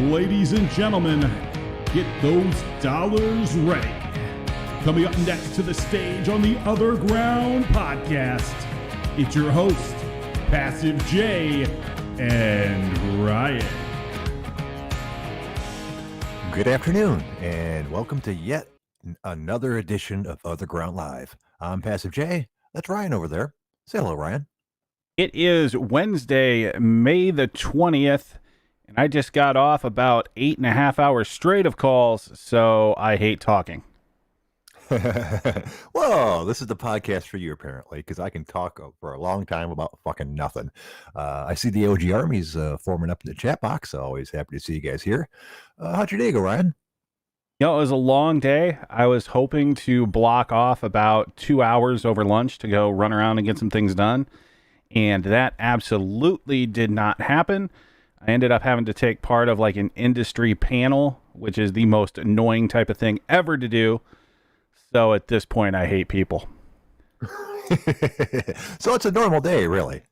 Ladies and gentlemen, get those dollars ready. Coming up next to the stage on the OtherGround podcast, it's your host, Passive J and Ryan. Good afternoon, and welcome to yet another edition of OtherGround Live. I'm Passive J. That's Ryan over there. Say hello, Ryan. It is Wednesday, May the 20th, and I just got off about 8.5 hours straight of calls, so I hate talking. Well, this is the podcast for you, apparently, because I can talk for a long time about fucking nothing. I see the OG Army's forming up in the chat box. Always happy to see you guys here. How'd your day go, Ryan? You know, it was a long day. I was hoping to block off about 2 hours over lunch to go run around and get some things done, and that absolutely did not happen. I ended up having to take part of like an industry panel, which is the most annoying type of thing ever to do. So at this point, I hate people. So it's a normal day, really.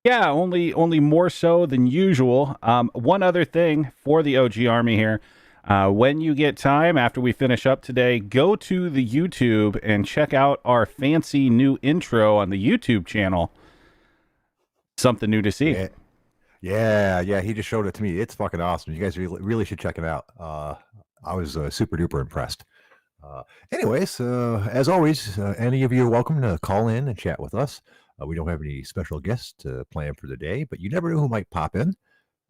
Yeah, only more so than usual. One other thing for the OG Army here. When you get time after we finish up today, go to the YouTube and check out our fancy new intro on the YouTube channel. Something new to see. Yeah, he just showed it to me. It's fucking awesome. You guys really should check it out. I was super duper impressed. Anyways, as always, any of you are welcome to call in and chat with us. We don't have any special guests to plan for the day, but you never know who might pop in.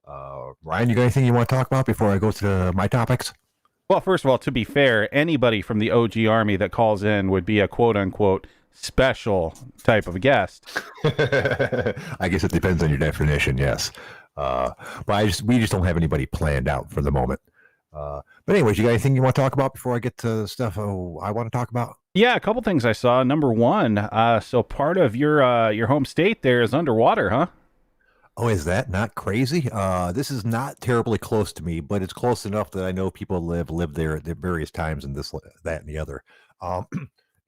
Ryan, you got anything you want to talk about before I go to my topics? Well, first of all, to be fair, anybody from the OG Army that calls in would be a quote-unquote special type of guest. I guess it depends on your definition, yes. But we just don't have anybody planned out for the moment. But anyways, you got anything you want to talk about before I get to stuff I want to talk about? Yeah, a couple things I saw. Number one, so part of your home state there is underwater, huh? Oh, is that not crazy? This is not terribly close to me, but it's close enough that I know people live there at various times in this, that, and the other.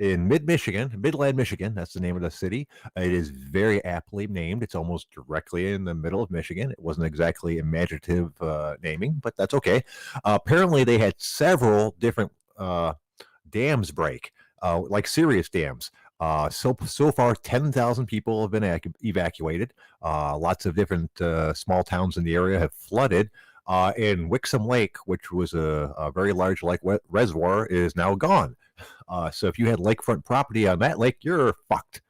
In Midland, Michigan, that's the name of the city. It is very aptly named. It's almost directly in the middle of Michigan. It wasn't exactly imaginative naming, but that's okay. Apparently, they had several different dams break, like serious dams. So far, 10,000 people have been evacuated. Lots of different small towns in the area have flooded. And Wixom Lake, which was a very large lake reservoir, is now gone. So if you had lakefront property on that lake, you're fucked.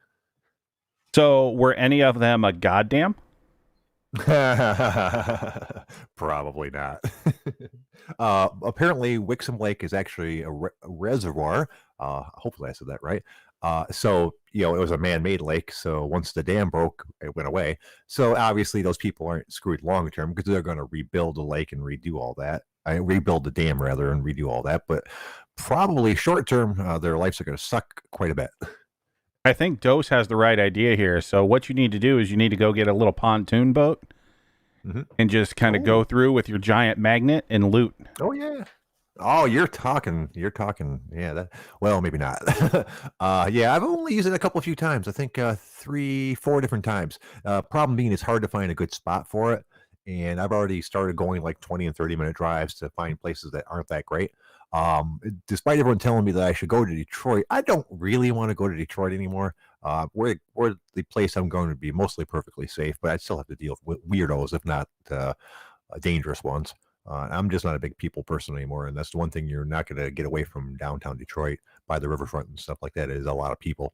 So were any of them a goddamn? Probably not. Apparently, Wixom Lake is actually a reservoir. Hopefully I said that right. So, it was a man-made lake. So once the dam broke, it went away. So obviously those people aren't screwed long-term because they're going to rebuild the lake and redo all that. Rebuild the dam rather and redo all that. But probably short-term, their lives are going to suck quite a bit. I think Dose has the right idea here. So what you need to do is you need to go get a little pontoon boat and just kind of go through with your giant magnet and loot. Oh, yeah. Oh, you're talking. Yeah, well, maybe not. Yeah, I've only used it a few times. I think 3-4 different times. Problem being, it's hard to find a good spot for it. And I've already started going like 20 and 30-minute drives to find places that aren't that great. Despite everyone telling me that I should go to Detroit, I don't really want to go to Detroit anymore. We're the place I'm going to be mostly perfectly safe, but I still have to deal with weirdos, if not dangerous ones. I'm just not a big people person anymore, and that's the one thing you're not going to get away from downtown Detroit by the riverfront and stuff like that is a lot of people.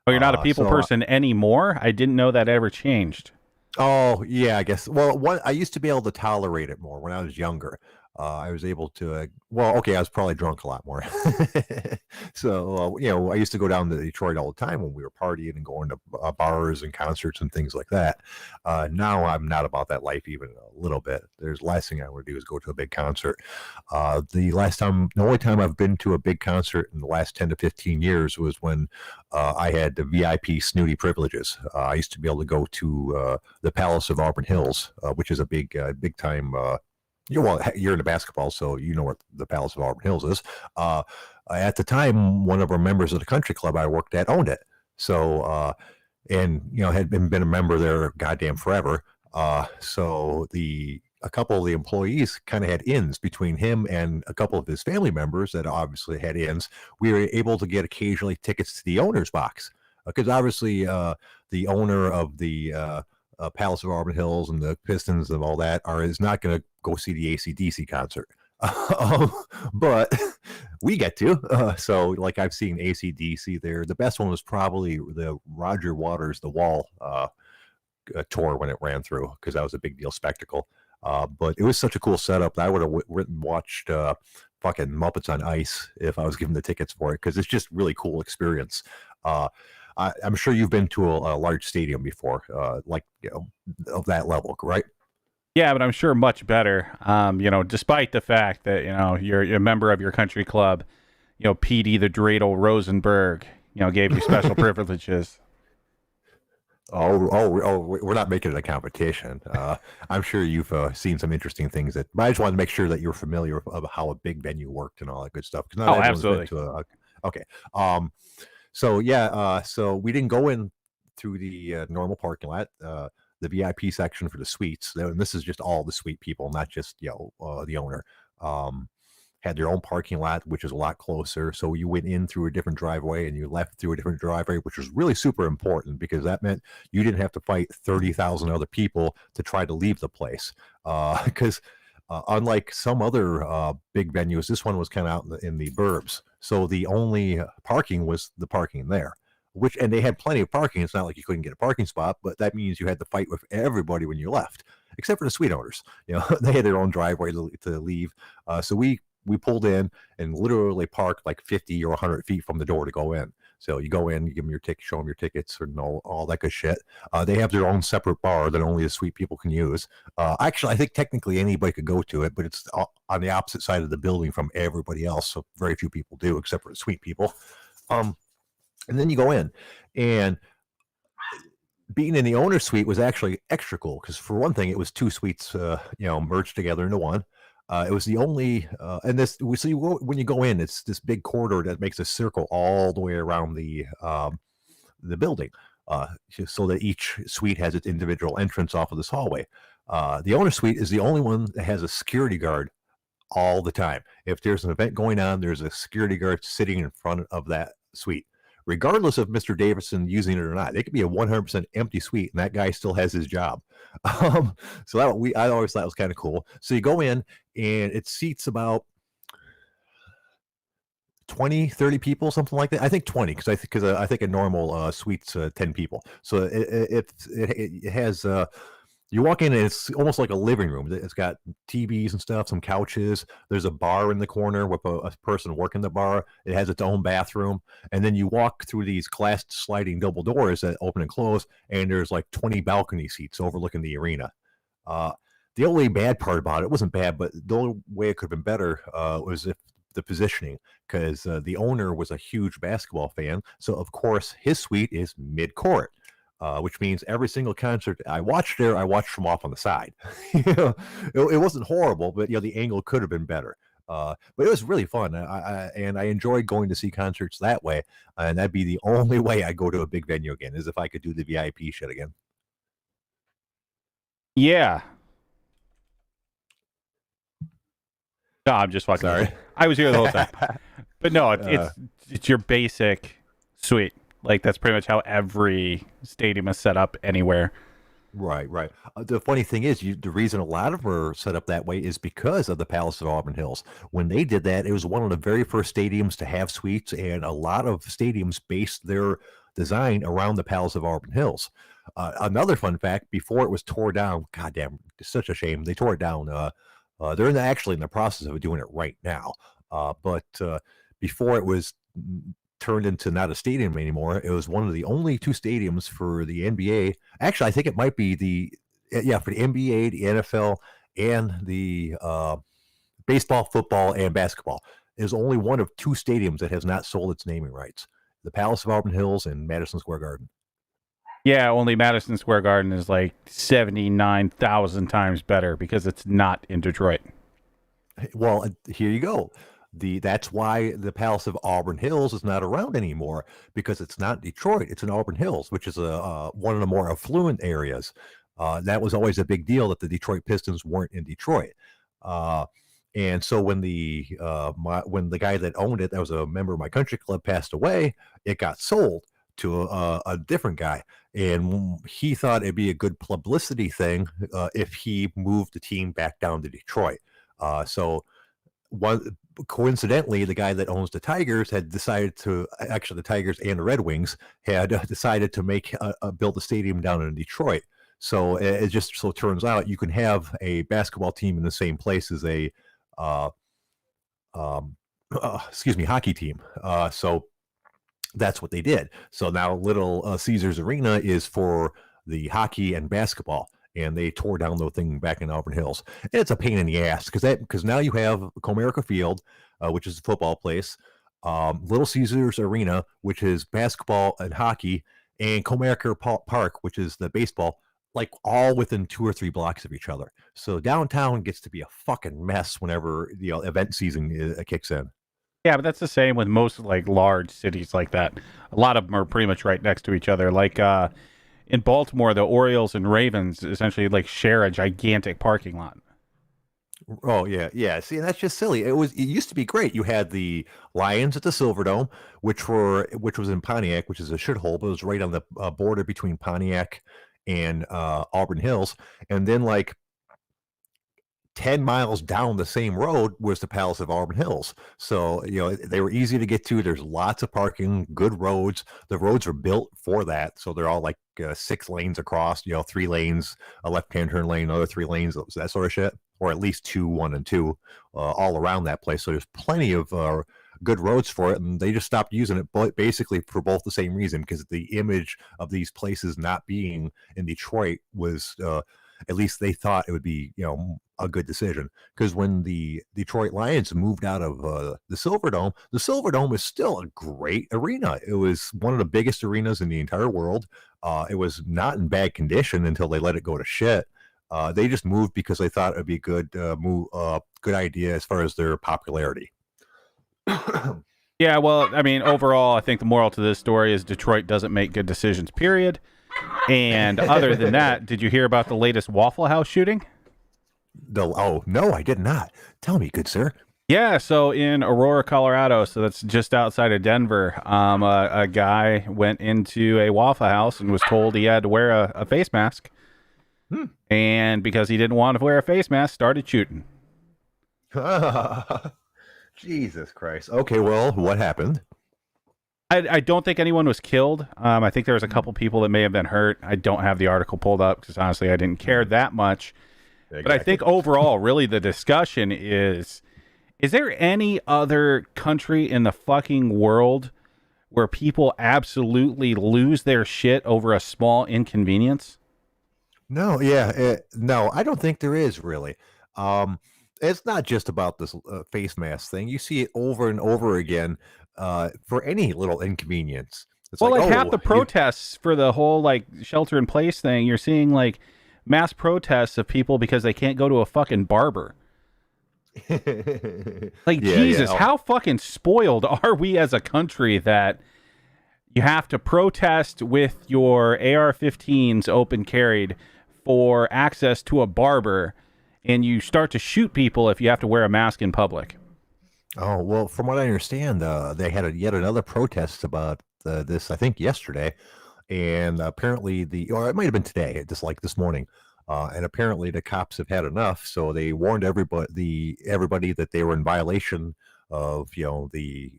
Oh, you're not a people person anymore? I didn't know that ever changed. Oh, yeah, I guess. Well, I used to be able to tolerate it more when I was younger. I was able to, I was probably drunk a lot more. So, I used to go down to Detroit all the time when we were partying and going to bars and concerts and things like that. Now I'm not about that life even a little bit. The last thing I want to do is go to a big concert. The only time I've been to a big concert in the last 10 to 15 years was when I had the VIP snooty privileges. I used to be able to go to the Palace of Auburn Hills, which is a big time you're into basketball, so you know what the Palace of Auburn Hills is. At the time, one of our members of the country club I worked at owned it. So, had been a member there goddamn forever. So a couple of the employees kind of had ins between him and a couple of his family members that obviously had ins. We were able to get occasionally tickets to the owner's box because obviously the owner of the Palace of Auburn Hills and the Pistons and all that is not going to go see the AC/DC concert. But we get to. So, like, I've seen AC/DC there. The best one was probably the Roger Waters' The Wall tour when it ran through, because that was a big deal spectacle. But it was such a cool setup that I would have watched fucking Muppets on Ice if I was given the tickets for it, because it's just really cool experience. I'm sure you've been to a large stadium before, like, of that level, right? Yeah, but I'm sure much better. Despite the fact that you're a member of your country club, Petey the Dreidel Rosenberg, gave you special privileges. We're not making it a competition. I'm sure you've seen some interesting things but I just wanted to make sure that you're familiar with how a big venue worked and all that good stuff. Absolutely. Okay. So we didn't go in through the normal parking lot. The VIP section for the suites, and this is just all the suite people, not just the owner, had their own parking lot, which is a lot closer. So you went in through a different driveway and you left through a different driveway, which was really super important because that meant you didn't have to fight 30,000 other people to try to leave the place. Because unlike some other big venues, this one was kind of out in the burbs. So the only parking was the parking there. And they had plenty of parking. It's not like you couldn't get a parking spot, but that means you had to fight with everybody when you left, except for the suite owners. They had their own driveway to leave. So we pulled in and literally parked like 50 or 100 feet from the door to go in. So you go in, you give them your ticket, show them your tickets, and all that good shit. They have their own separate bar that only the suite people can use. Actually, I think technically anybody could go to it, but it's on the opposite side of the building from everybody else. So very few people do, except for the suite people. And then you go in, and being in the owner's suite was actually extra cool because, for one thing, it was two suites, merged together into one. It was the only, when you go in, it's this big corridor that makes a circle all the way around the building, so that each suite has its individual entrance off of this hallway. The owner's suite is the only one that has a security guard all the time. If there's an event going on, there's a security guard sitting in front of that suite. Regardless of Mr. Davidson using it or not, it could be a 100% empty suite, and that guy still has his job. So I always thought it was kind of cool. So you go in, and it seats about 20, 30 people, something like that. I think 20, because I think a normal suite's 10 people. So it has. You walk in and it's almost like a living room. It's got TVs and stuff, some couches. There's a bar in the corner with a person working the bar. It has its own bathroom. And then you walk through these glass sliding double doors that open and close, and there's like 20 balcony seats overlooking the arena. The only bad part about it wasn't bad, but the only way it could have been better was if the positioning, because the owner was a huge basketball fan. So, of course, his suite is mid-court. Which means every single concert I watched there, I watched from off on the side. It wasn't horrible, but the angle could have been better. But it was really fun, and I enjoyed going to see concerts that way. And that'd be the only way I go to a big venue again, is if I could do the VIP shit again. Yeah. No, I'm just fucking. Sorry, I was here the whole time. But no, it's your basic suite. Like, that's pretty much how every stadium is set up anywhere. Right. The funny thing is, the reason a lot of them are set up that way is because of the Palace of Auburn Hills. When they did that, it was one of the very first stadiums to have suites, and a lot of stadiums based their design around the Palace of Auburn Hills. Another fun fact, before it was tore down, goddamn, it's such a shame, they tore it down. They're actually in the process of doing it right now. But before it was turned into not a stadium anymore, it was one of the only two stadiums for the NBA. Actually, I think it might be for the NBA, the NFL, and the baseball, football, and basketball. It is only one of two stadiums that has not sold its naming rights: the Palace of Auburn Hills and Madison Square Garden. Yeah, only Madison Square Garden is like 79,000 times better because it's not in Detroit. Well, here you go. That's why the Palace of Auburn Hills is not around anymore, because it's not Detroit. It's in Auburn Hills, which is one of the more affluent areas. That was always a big deal that the Detroit Pistons weren't in Detroit. And so when the guy that owned it, that was a member of my country club, passed away, it got sold to a different guy, and he thought it'd be a good publicity thing if he moved the team back down to Detroit. So coincidentally, the guy that owns the Tigers had decided to, actually the Tigers and the Red Wings had decided to build a stadium down in Detroit. So it just so turns out you can have a basketball team in the same place as a hockey team. So that's what they did. So now Little Caesars Arena is for the hockey and basketball, and they tore down the thing back in Auburn Hills. And it's a pain in the ass because now you have Comerica Field, which is a football place, Little Caesars Arena, which is basketball and hockey, and Comerica Park, which is the baseball, like all within 2 or 3 blocks of each other. So downtown gets to be a fucking mess whenever event season kicks in. Yeah, but that's the same with most like large cities like that. A lot of them are pretty much right next to each other. Like in Baltimore, the Orioles and Ravens essentially like share a gigantic parking lot. Oh yeah. See, and that's just silly. It used to be great. You had the Lions at the Silverdome, which was in Pontiac, which is a shithole, but it was right on the border between Pontiac and Auburn Hills. And then like 10 miles down the same road was the Palace of Auburn Hills. So, they were easy to get to. There's lots of parking, good roads. The roads are built for that. So they're all like 6 lanes across, 3 lanes, a left-hand turn lane, another 3 lanes, that sort of shit. Or at least 2, 1 and 2, all around that place. So there's plenty of good roads for it. And they just stopped using it basically for both the same reason, because the image of these places not being in Detroit was, at least they thought it would be, a good decision. Because when the Detroit Lions moved out of the Silverdome is still a great arena. It was one of the biggest arenas in the entire world. It was not in bad condition until they let it go to shit. They just moved because they thought it would be a good idea as far as their popularity. Yeah, well, I mean, overall, I think the moral to this story is Detroit doesn't make good decisions, period. And other than that, did you hear about the latest Waffle House shooting? Oh, no, I did not. Tell me, good sir. Yeah, so in Aurora, Colorado, so that's just outside of Denver, a guy went into a Waffle House and was told he had to wear a face mask. And because he didn't want to wear a face mask, started shooting. Jesus Christ. Okay, well, what happened? I don't think anyone was killed. I think there was a couple people that may have been hurt. I don't have the article pulled up because honestly I didn't care that much. Exactly. But I think overall, really the discussion is there any other country in the fucking world where people absolutely lose their shit over a small inconvenience? No, no, I don't think there is really. It's not just about this face mask thing. You see it over and over again for any little inconvenience. It's half the protests for the whole like shelter in place thing, you're seeing like mass protests of people because they can't go to a fucking barber. Jesus, how fucking spoiled are we as a country that you have to protest with your AR-15s open carried for access to a barber, and you start to shoot people if you have to wear a mask in public? Oh, well, from what I understand, they had yet another protest about this, I think, yesterday. And apparently or it might have been today, just like this morning. And apparently the cops have had enough. So they warned everybody that they were in violation of, the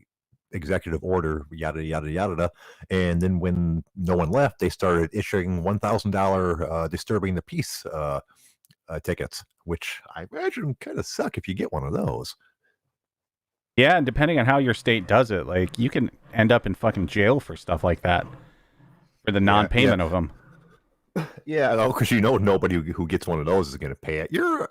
executive order, yada, yada, yada. And then when no one left, they started issuing $1,000 disturbing the peace tickets, which I imagine kind of suck if you get one of those. Yeah, and depending on how your state does it, like you can end up in fucking jail for stuff like that, for the non-payment of them. Yeah, because nobody who gets one of those is going to pay it. You're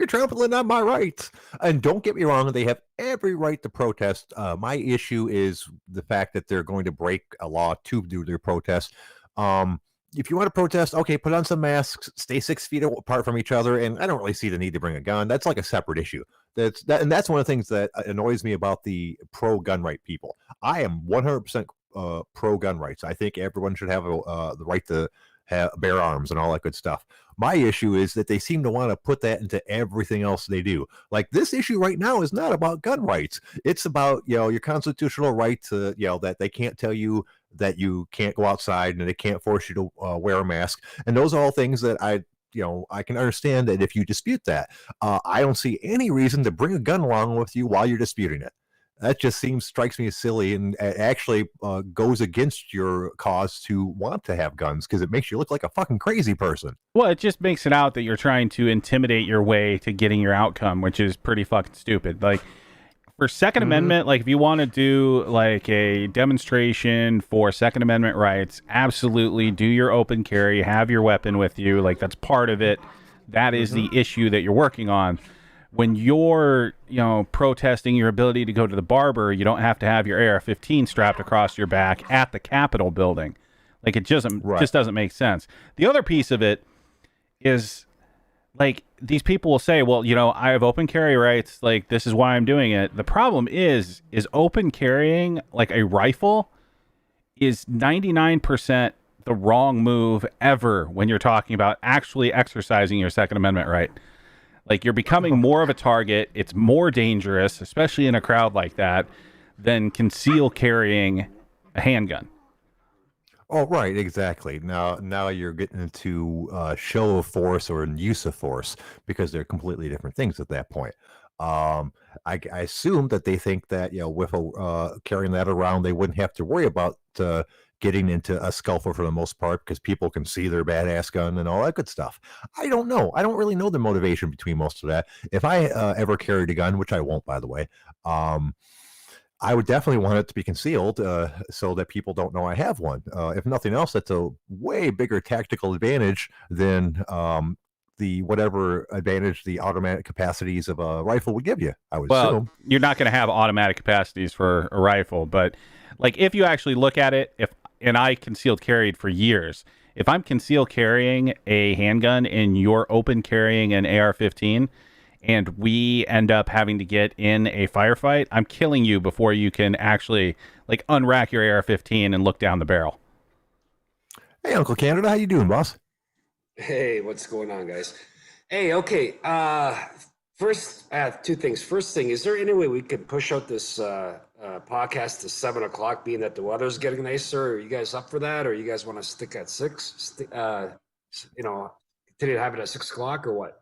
trampling on my rights. And don't get me wrong, they have every right to protest. My issue is the fact that they're going to break a law to do their protest. If you want to protest, okay, put on some masks, stay 6 feet apart from each other, and I don't really see the need to bring a gun. That's like a separate issue. That's one of the things that annoys me about the pro-gun right people. I am 100% pro-gun rights. I think everyone should have the right to bear arms and all that good stuff. My issue is that they seem to want to put that into everything else they do. Like this issue right now is not about gun rights. It's about, your constitutional right to, that they can't tell you that you can't go outside and they can't force you to wear a mask. And those are all things that I can understand that if you dispute that, I don't see any reason to bring a gun along with you while you're disputing it. That just strikes me as silly, and actually goes against your cause to want to have guns because it makes you look like a fucking crazy person. Well, it just makes it out that you're trying to intimidate your way to getting your outcome, which is pretty fucking stupid. Like for Second Amendment, like if you want to do like a demonstration for Second Amendment rights, absolutely do your open carry, have your weapon with you. Like that's part of it. That is the issue that you're working on. When you're, protesting your ability to go to the barber, you don't have to have your AR-15 strapped across your back at the Capitol building. Like it just doesn't make sense. The other piece of it is like these people will say, well, I have open carry rights. Like this is why I'm doing it. The problem is open carrying like a rifle is 99% the wrong move ever when you're talking about actually exercising your Second Amendment right. Like you're becoming more of a target. It's more dangerous, especially in a crowd like that, than conceal carrying a handgun. Oh, right, exactly. Now you're getting into show of force or use of force because they're completely different things at that point. I assume that they think that with carrying that around, they wouldn't have to worry about getting into a scuffle for the most part because people can see their badass gun and all that good stuff. I don't know. I don't really know the motivation between most of that. If I ever carried a gun, which I won't, by the way, I would definitely want it to be concealed so that people don't know I have one. If nothing else, that's a way bigger tactical advantage than the whatever advantage the automatic capacities of a rifle would give you, I would assume. You're not going to have automatic capacities for a rifle, but like if you actually look at it, and I concealed carried for years. If I'm concealed carrying a handgun and you're open carrying an AR-15 and we end up having to get in a firefight, I'm killing you before you can actually like unrack your AR-15 and look down the barrel. Hey, Uncle Canada, how you doing, boss? Hey, what's going on, guys? Hey, okay. First, I have two things. First thing, is there any way we could push out this podcast to 7 o'clock, being that the weather's getting nicer? Are you guys up for that, or you guys want to stick at 6? Continue to have it at 6 o'clock, or what?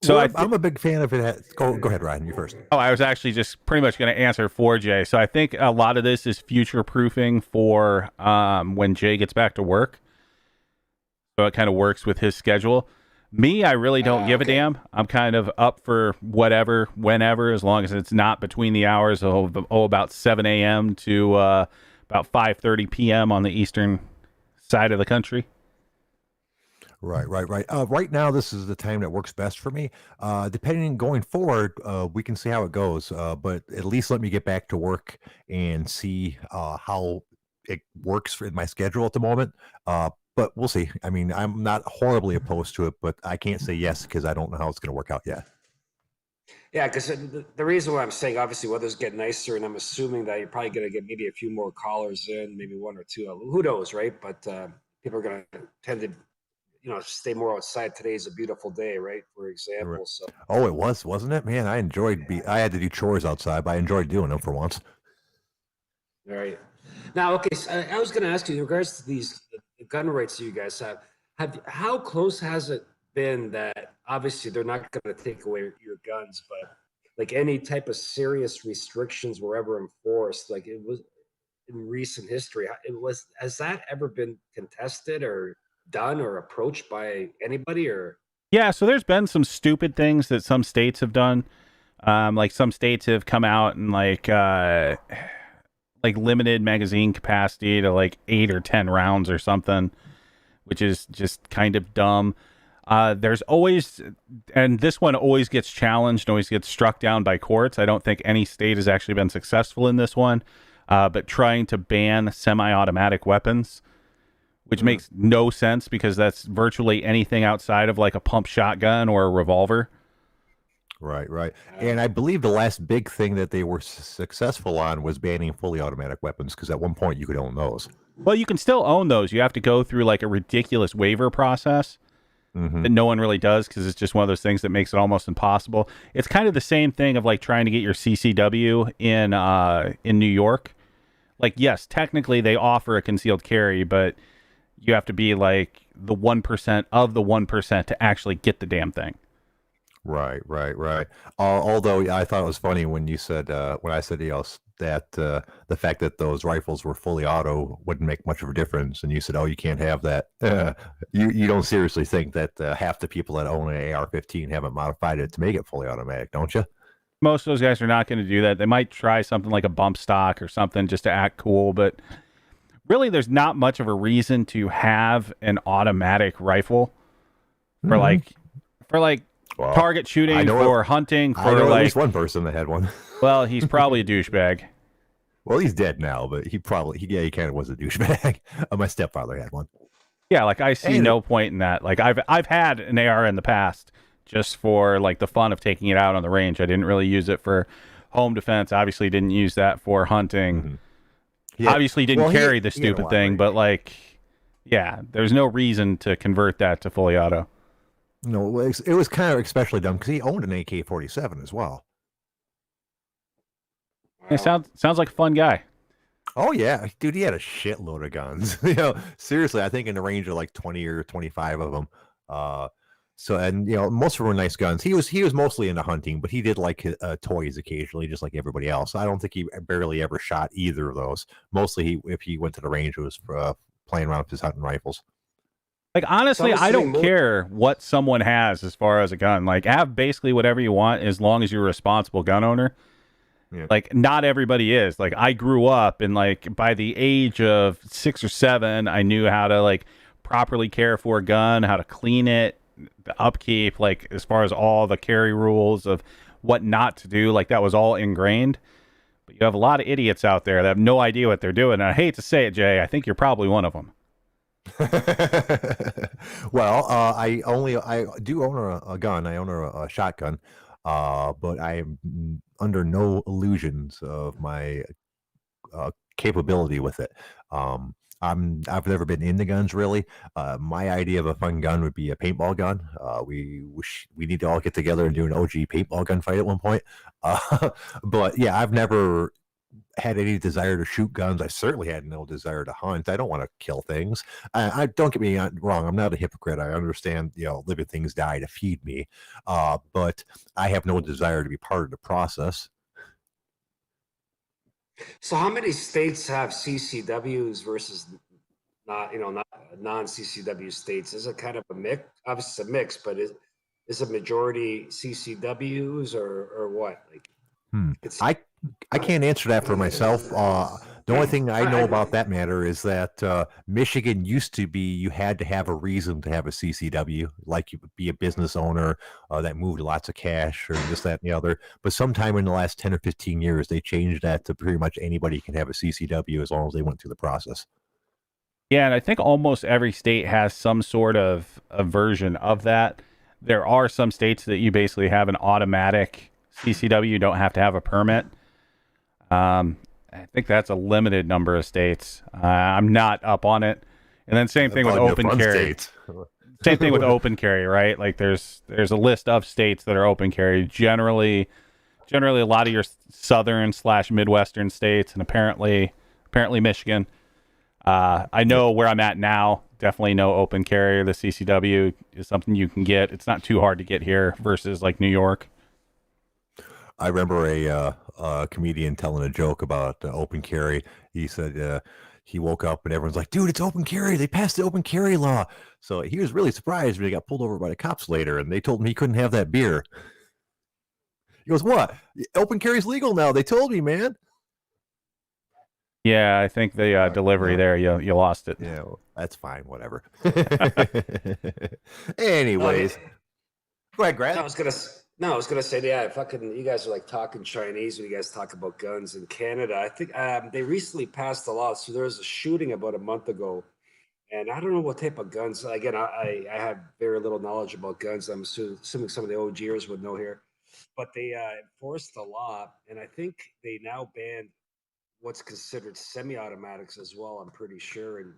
So I'm a big fan of it. Go ahead, Ryan. You first. Oh, I was actually just pretty much going to answer for Jay. So I think a lot of this is future proofing for when Jay gets back to work. So it kind of works with his schedule. Me, I really don't give a damn. I'm kind of up for whatever, whenever, as long as it's not between the hours of about 7 a.m. to about 5:30 p.m. on the eastern side of the country. Right. Right now, this is the time that works best for me. Depending going forward, we can see how it goes. But at least let me get back to work and see how it works for my schedule at the moment. But we'll see. I mean, I'm not horribly opposed to it, but I can't say yes because I don't know how it's going to work out yet. Yeah, because the reason why I'm saying, obviously, weather's getting nicer, and I'm assuming that you're probably going to get maybe a few more callers in, maybe one or two. Who knows, right? But people are going to tend to, stay more outside. Today's a beautiful day, right? For example. Right. So. Oh, it was, wasn't it? Man, I enjoyed. I had to do chores outside, but I enjoyed doing them for once. All right. Now, okay, so I was going to ask you in regards to these gun rights that you guys have. How close has it been that obviously they're not going to take away your guns, but like any type of serious restrictions were ever enforced? Like it was in recent history. Has that ever been contested or done or approached by anybody? Or yeah, so there's been some stupid things that some states have done. Like some states have come out and like limited magazine capacity to like 8 or 10 rounds or something, which is just kind of dumb. There's always, and this one always gets challenged, always gets struck down by courts. I don't think any state has actually been successful in this one, but trying to ban semi-automatic weapons, which makes no sense because that's virtually anything outside of like a pump shotgun or a revolver. Right. And I believe the last big thing that they were successful on was banning fully automatic weapons, because at one point you could own those. Well, you can still own those. You have to go through like a ridiculous waiver process that no one really does because it's just one of those things that makes it almost impossible. It's kind of the same thing of like trying to get your CCW in New York. Like, yes, technically they offer a concealed carry, but you have to be like the 1% of the 1% to actually get the damn thing. Right. Although I thought it was funny when you said, when I said, that the fact that those rifles were fully auto wouldn't make much of a difference, and you said, "Oh, you can't have that." You don't seriously think that half the people that own an AR-15 haven't modified it to make it fully automatic, don't you? Most of those guys are not going to do that. They might try something like a bump stock or something just to act cool, but really there's not much of a reason to have an automatic rifle for like Well, target shooting, for hunting, I for know like at least one person that had one. Well, he's probably a douchebag. Well, he's dead now, but he kind of was a douchebag. My stepfather had one. Yeah, like I see And no point in that. Like I've had an AR in the past just for like the fun of taking it out on the range. I didn't really use it for home defense. Obviously didn't use that for hunting. Obviously didn't carry the stupid thing, but like yeah, there's no reason to convert that to fully auto. No, it was kind of especially dumb because he owned an AK-47 as well. It sounds like a fun guy. Oh yeah, dude, he had a shitload of guns. Seriously, I think in the range of like 20 or 25 of them. So and most of them were nice guns. He was mostly into hunting, but he did like toys occasionally, just like everybody else. I don't think he barely ever shot either of those. Mostly, if he went to the range, it was playing around with his hunting rifles. Like honestly, I don't care what someone has as far as a gun. Like have basically whatever you want as long as you're a responsible gun owner. Yeah. Like not everybody is. Like I grew up and like by the age of 6 or 7, I knew how to like properly care for a gun, how to clean it, the upkeep, like as far as all the carry rules of what not to do, like that was all ingrained. But you have a lot of idiots out there that have no idea what they're doing. And I hate to say it, Jay, I think you're probably one of them. Well, I do own a gun. I own a shotgun, but I am under no illusions of my capability with it. I've never been into guns really. My idea of a fun gun would be a paintball gun. We need to all get together and do an OG paintball gun fight at one point. But yeah, I've never had any desire to shoot guns. I certainly had no desire to hunt. I don't want to kill things. I don't get me wrong. I'm not a hypocrite. I understand, living things die to feed me. But I have no desire to be part of the process. So how many states have CCWs versus not non-CCW states? Is it kind of a mix? Obviously it's a mix, but is a majority CCWs or what? Like I can't answer that for myself. The only thing I know about that matter is that Michigan used to be you had to have a reason to have a CCW, like you would be a business owner that moved lots of cash or this, that, and the other. But sometime in the last 10 or 15 years, they changed that to pretty much anybody can have a CCW as long as they went through the process. Yeah, and I think almost every state has some sort of a version of that. There are some states that you basically have an automatic CCW. You don't have to have a permit. I think that's a limited number of states. I'm not up on it. And then same thing with open carry. Same thing with open carry, right? Like there's a list of states that are open carry. Generally a lot of your southern/midwestern states, and apparently Michigan. I know where I'm at now. Definitely no open carry. The CCW is something you can get. It's not too hard to get here versus like New York. I remember a comedian telling a joke about open carry. He said he woke up and everyone's like, dude, it's open carry. They passed the open carry law. So he was really surprised when he got pulled over by the cops later and they told him he couldn't have that beer. He goes, what? Open carry's legal now. They told me, man. Yeah, I think the delivery there, you lost it. Yeah, well, that's fine. Whatever. Anyways. Go ahead, Grant. I was gonna say, yeah, fucking, you guys are like talking Chinese when you guys talk about guns in Canada. I think they recently passed a law. So there was a shooting about a month ago, and I don't know what type of guns. Again, I have very little knowledge about guns. I'm assuming some of the OGers would know here, but they enforced the law, and I think they now banned what's considered semi-automatics as well. I'm pretty sure. And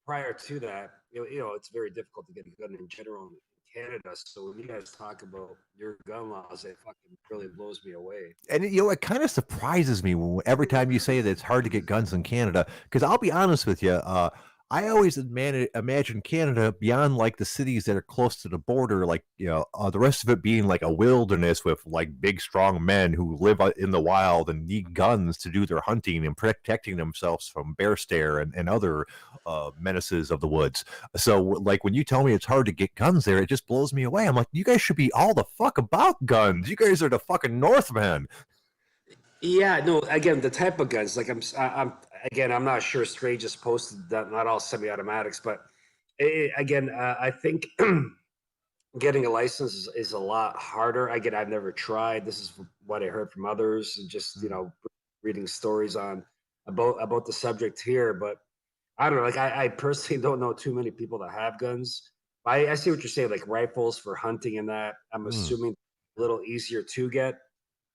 prior to that, it's very difficult to get a gun in general in Canada. So when you guys talk about your gun laws, it fucking really blows me away. And it kind of surprises me every time you say that it's hard to get guns in Canada. Because I'll be honest with you, I always imagine Canada beyond like the cities that are close to the border, like the rest of it being like a wilderness with like big, strong men who live in the wild and need guns to do their hunting and protecting themselves from bear stare and other menaces of the woods. So like when you tell me it's hard to get guns there, it just blows me away. I'm like, you guys should be all the fuck about guns. You guys are the fucking Northmen. Yeah, no. Again, the type of guns, like I'm not sure. Stray just posted that not all semi-automatics, but I think getting a license is a lot harder. Again, I've never tried. This is what I heard from others, and just reading stories about the subject here. But I don't know. Like I personally don't know too many people that have guns. I see what you're saying, like rifles for hunting and that. I'm assuming a little easier to get.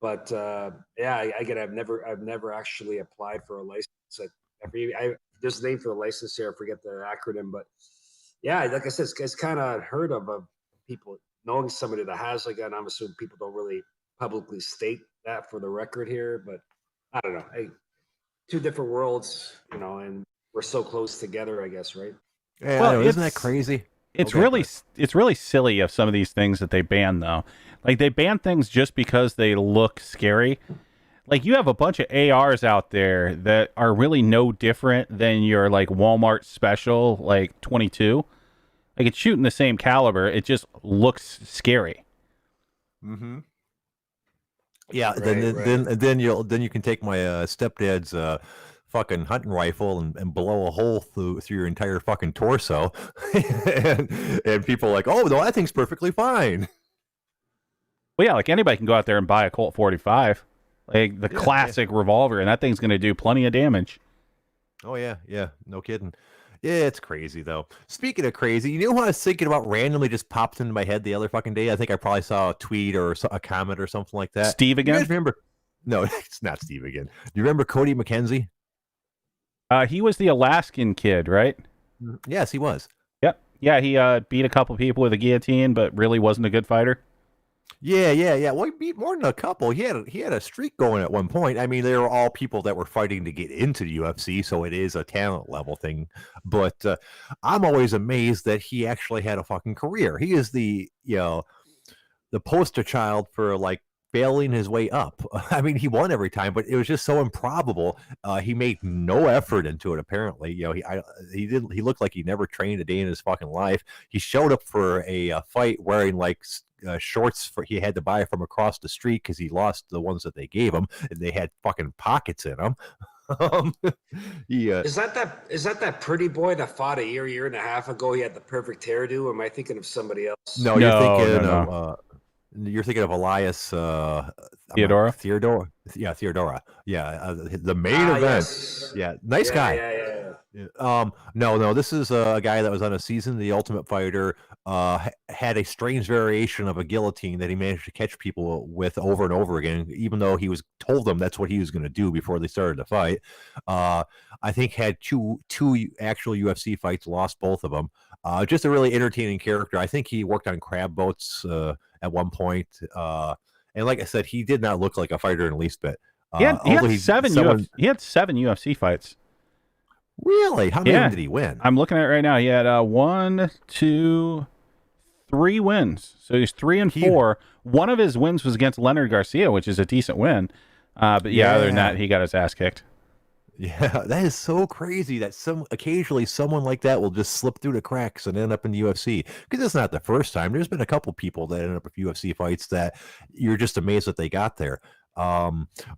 But I've never actually applied for a license. There's a name for the license here. I forget the acronym, but yeah, like I said, it's kind of heard of people knowing somebody that has a gun. I'm assuming people don't really publicly state that for the record here, but I don't know. Two different worlds, and we're so close together, I guess, right? Yeah, well, isn't that crazy? It's really silly of some of these things that they ban, though. Like, they ban things just because they look scary. Like, you have a bunch of ARs out there that are really no different than your, like, Walmart special, like, 22. Like, it's shooting the same caliber. It just looks scary. Mm-hmm. Yeah, then you can take my stepdad's fucking hunting rifle and blow a hole through your entire fucking torso, and people are like, oh no, that thing's perfectly fine. Well, yeah, like anybody can go out there and buy a Colt 45, like the classic revolver, and that thing's going to do plenty of damage. Oh yeah, no kidding. Yeah, it's crazy though. Speaking of crazy, you know what I was thinking about randomly just popped into my head the other fucking day? I think I probably saw a tweet or a comment or something like that. Steve again? You guys remember? No, it's not Steve again. Do you remember Cody Mackenzie? He was the Alaskan kid, right? Yes, he was. Yep. Yeah, he beat a couple people with a guillotine, but really wasn't a good fighter. Yeah. Well, he beat more than a couple. He had a streak going at one point. I mean, they were all people that were fighting to get into the UFC, so it is a talent level thing. But I'm always amazed that he actually had a fucking career. He is the poster child for like bailing his way up. I mean, he won every time, but it was just so improbable. He made no effort into it. Apparently, he looked like he never trained a day in his fucking life. He showed up for a fight wearing like shorts he had to buy from across the street because he lost the ones that they gave him, and they had fucking pockets in them. Is that that pretty boy that fought a year and a half ago? He had the perfect hairdo. Am I thinking of somebody else? No, you're thinking of. You're thinking of Elias Theodora? Theodora. Yeah, Theodora. Yeah, the main event. Yes. Yeah, nice guy. Yeah. No. This is a guy that was on a season of The Ultimate Fighter. Had a strange variation of a guillotine that he managed to catch people with over and over again, even though he was told them that's what he was going to do before they started the fight. I think had two actual UFC fights, lost both of them. Just a really entertaining character. I think he worked on crab boats at one point. And like I said, he did not look like a fighter in the least bit. He had 7 UFC fights. Really? How many did he win? I'm looking at it right now. He had 1, 2, 3 wins. So he's 3-4. One of his wins was against Leonard Garcia, which is a decent win. But other than that, he got his ass kicked. Yeah, that is so crazy that occasionally someone like that will just slip through the cracks and end up in the UFC. Because it's not the first time. There's been a couple people that end up with UFC fights that you're just amazed that they got there.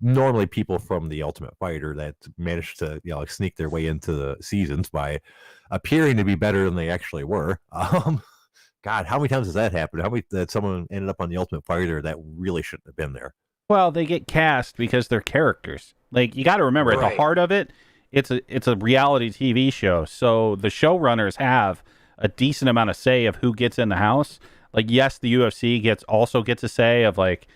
Normally people from The Ultimate Fighter that managed to sneak their way into the seasons by appearing to be better than they actually were. God, how many times has that happened? How many that someone ended up on The Ultimate Fighter that really shouldn't have been there? Well, they get cast because they're characters. Like, you got to remember, at the heart of it, it's a reality TV show. So the showrunners have a decent amount of say of who gets in the house. Like, yes, the UFC also gets a say of, like,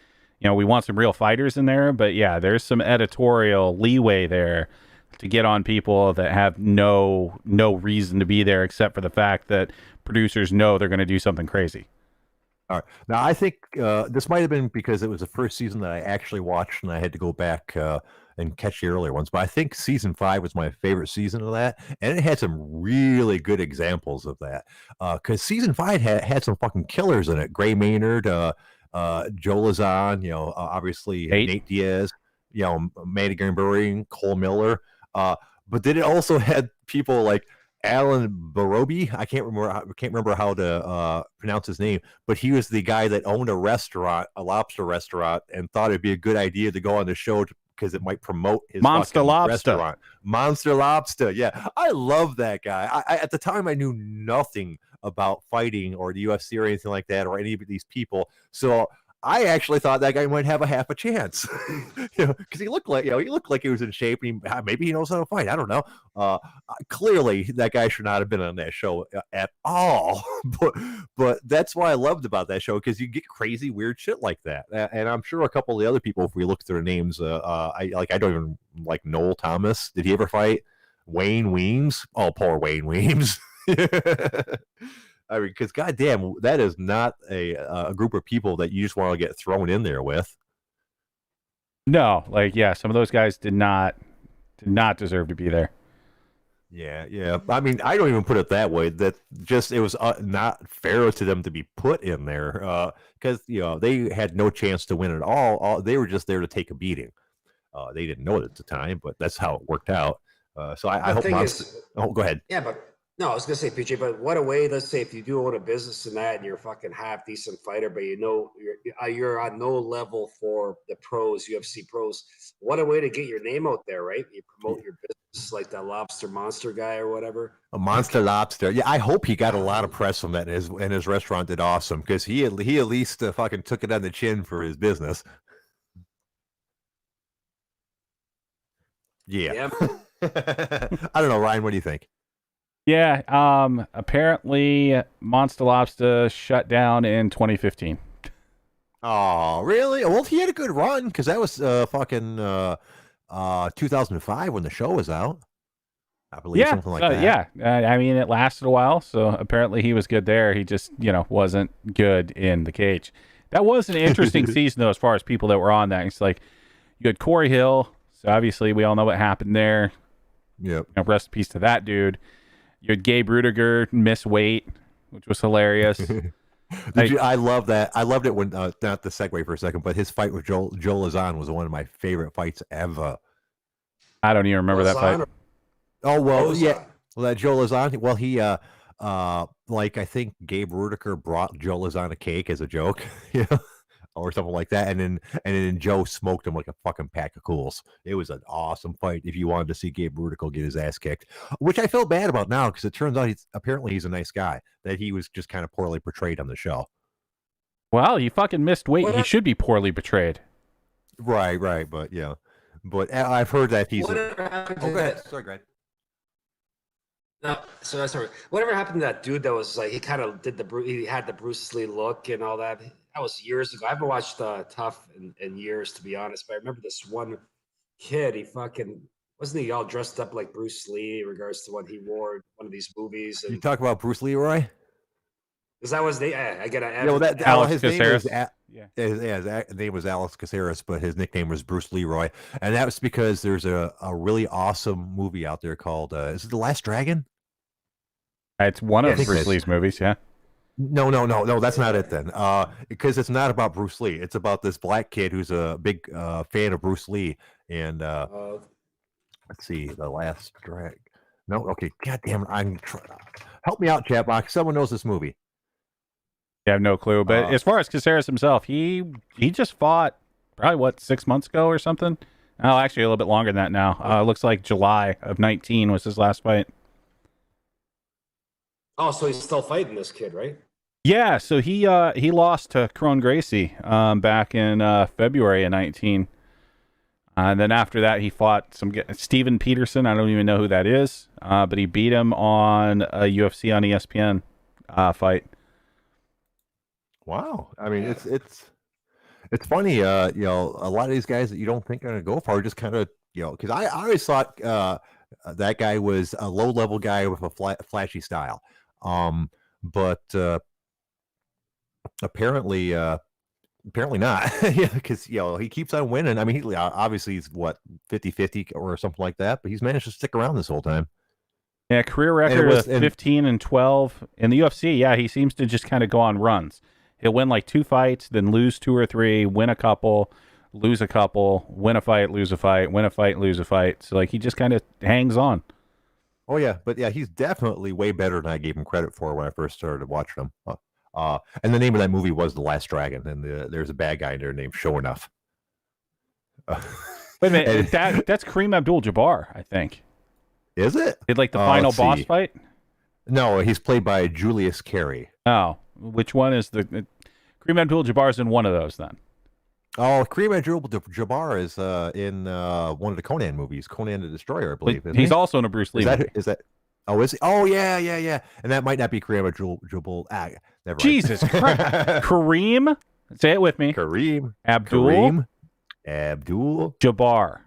we want some real fighters in there, but yeah, there's some editorial leeway there to get on people that have no reason to be there except for the fact that producers know they're going to do something crazy. All right. Now, I think this might have been because it was the first season that I actually watched, and I had to go back and catch the earlier ones. But I think season 5 was my favorite season of that, and it had some really good examples of that. Because season 5 had some fucking killers in it. Gray Maynard, Joe Lazan, obviously Nate Diaz, Madigan Burying, Cole Miller. But then it also had people like Alan Barobi. I can't remember how to pronounce his name, but he was the guy that owned a lobster restaurant, and thought it'd be a good idea to go on the show because it might promote his Monster Lobster restaurant. Monster Lobster. Yeah, I love that guy. I at the time I knew nothing about fighting or the UFC or anything like that, or any of these people. So I actually thought that guy might have a half a chance, because he looked like he was in shape. And maybe he knows how to fight. I don't know. Clearly, that guy should not have been on that show at all. but that's what I loved about that show, because you get crazy, weird shit like that. And I'm sure a couple of the other people, if we look at their names, I don't even like Noel Thomas. Did he ever fight? Wayne Weems? Oh, poor Wayne Weems. I mean, because goddamn, that is not a group of people that you just want to get thrown in there with. No, some of those guys did not deserve to be there. Yeah. I mean, I don't even put it that way. That just it was not fair to them to be put in there, because they had no chance to win at all. They were just there to take a beating. They didn't know it at the time, but that's how it worked out. So I hope. Go ahead. Yeah, but. No, I was gonna say, PJ, but what a way. Let's say if you do own a business in that, and you're a fucking half decent fighter, but you're on no level for the pros, UFC pros. What a way to get your name out there, right? You promote your business like that lobster monster guy or whatever. A Monster Lobster. Yeah, I hope he got a lot of press from that, and his restaurant did awesome, because he at least fucking took it on the chin for his business. Yeah. I don't know, Ryan. What do you think? Yeah, apparently Monster Lobster shut down in 2015. Oh, really? Well, he had a good run, because that was fucking 2005 when the show was out. I believe something like that. Yeah, I mean, it lasted a while, so apparently he was good there. He just, wasn't good in the cage. That was an interesting season, though, as far as people that were on that. It's like, you had Corey Hill, so obviously we all know what happened there. Yep. Rest in peace to that dude. You had Gabe Rudiger miss weight, which was hilarious. I love that. I loved it when, not to segue for a second, but his fight with Joe Lazan was one of my favorite fights ever. I don't even remember that fight. Oh, well, yeah. Well, that Joe Lazan, well, he, I think Gabe Rudiger brought Joe Lazan a cake as a joke, or something like that. And then Joe smoked him like a fucking pack of cools. It was an awesome fight if you wanted to see Gabe Rudiger get his ass kicked, which I feel bad about now, because it turns out he's a nice guy, that he was just kind of poorly portrayed on the show. Well, he fucking missed weight. He should be poorly portrayed. Right. But yeah. But I've heard that he's... Go ahead. Sorry, Greg. No, sorry. Whatever happened to that dude that was like, he kind of he had the Bruce Lee look and all that. That was years ago. I haven't watched Tough in years, to be honest. But I remember this one kid. He fucking wasn't he all dressed up like Bruce Lee in regards to what he wore in one of these movies. And, you talk about Bruce Leroy? Because that was I got to. Alex his Caceres. His name was Alex Caceres, but his nickname was Bruce Leroy, and that was because there's a really awesome movie out there called is it The Last Dragon? It's one of Bruce Lee's movies, yeah. No, that's not it then. Because it's not about Bruce Lee. It's about this black kid who's a big fan of Bruce Lee, and let's see, The Last Dragon. No, okay, God damn it, help me out, chat box. Someone knows this movie. I have no clue, but as far as Caceres himself, he just fought probably 6 months ago or something. Oh, actually a little bit longer than that now. Looks like July of 19 was his last fight. Oh, so he's still fighting this kid, right? Yeah, so he lost to Kron Gracie back in February of 19. And then after that, he fought Steven Peterson. I don't even know who that is, but he beat him on a UFC on ESPN fight. Wow, I mean It's funny, a lot of these guys that you don't think are going to go far just kind of, because I always thought that guy was a low-level guy with a flashy style. But apparently not. Yeah, because he keeps on winning. I mean, obviously he's what 50-50 or something like that, but he's managed to stick around this whole time. Yeah, career record of 15-12 in the UFC. Yeah, he seems to just kind of go on runs. He'll win like 2 fights, then lose 2 or 3, win a couple, lose a couple, win a fight, lose a fight, win a fight, lose a fight. So like he just kind of hangs on. Oh yeah, but yeah, he's definitely way better than I gave him credit for when I first started watching him. And the name of that movie was The Last Dragon, and there's a bad guy in there named Show Enough. Wait a minute, that's Kareem Abdul-Jabbar, I think. Is it? Did like the final boss fight? No, he's played by Julius Carey. Oh, which one is the Kareem Abdul-Jabbar is in one of those then? Oh, Kareem Abdul-Jabbar is in one of the Conan movies, Conan the Destroyer, I believe. He's also in a Bruce Lee movie. Is that? Oh, is he? Oh, yeah. And that might not be Kareem Abdul-Jabbar. Never mind. Jesus Christ. Kareem, say it with me. Kareem Abdul-Jabbar.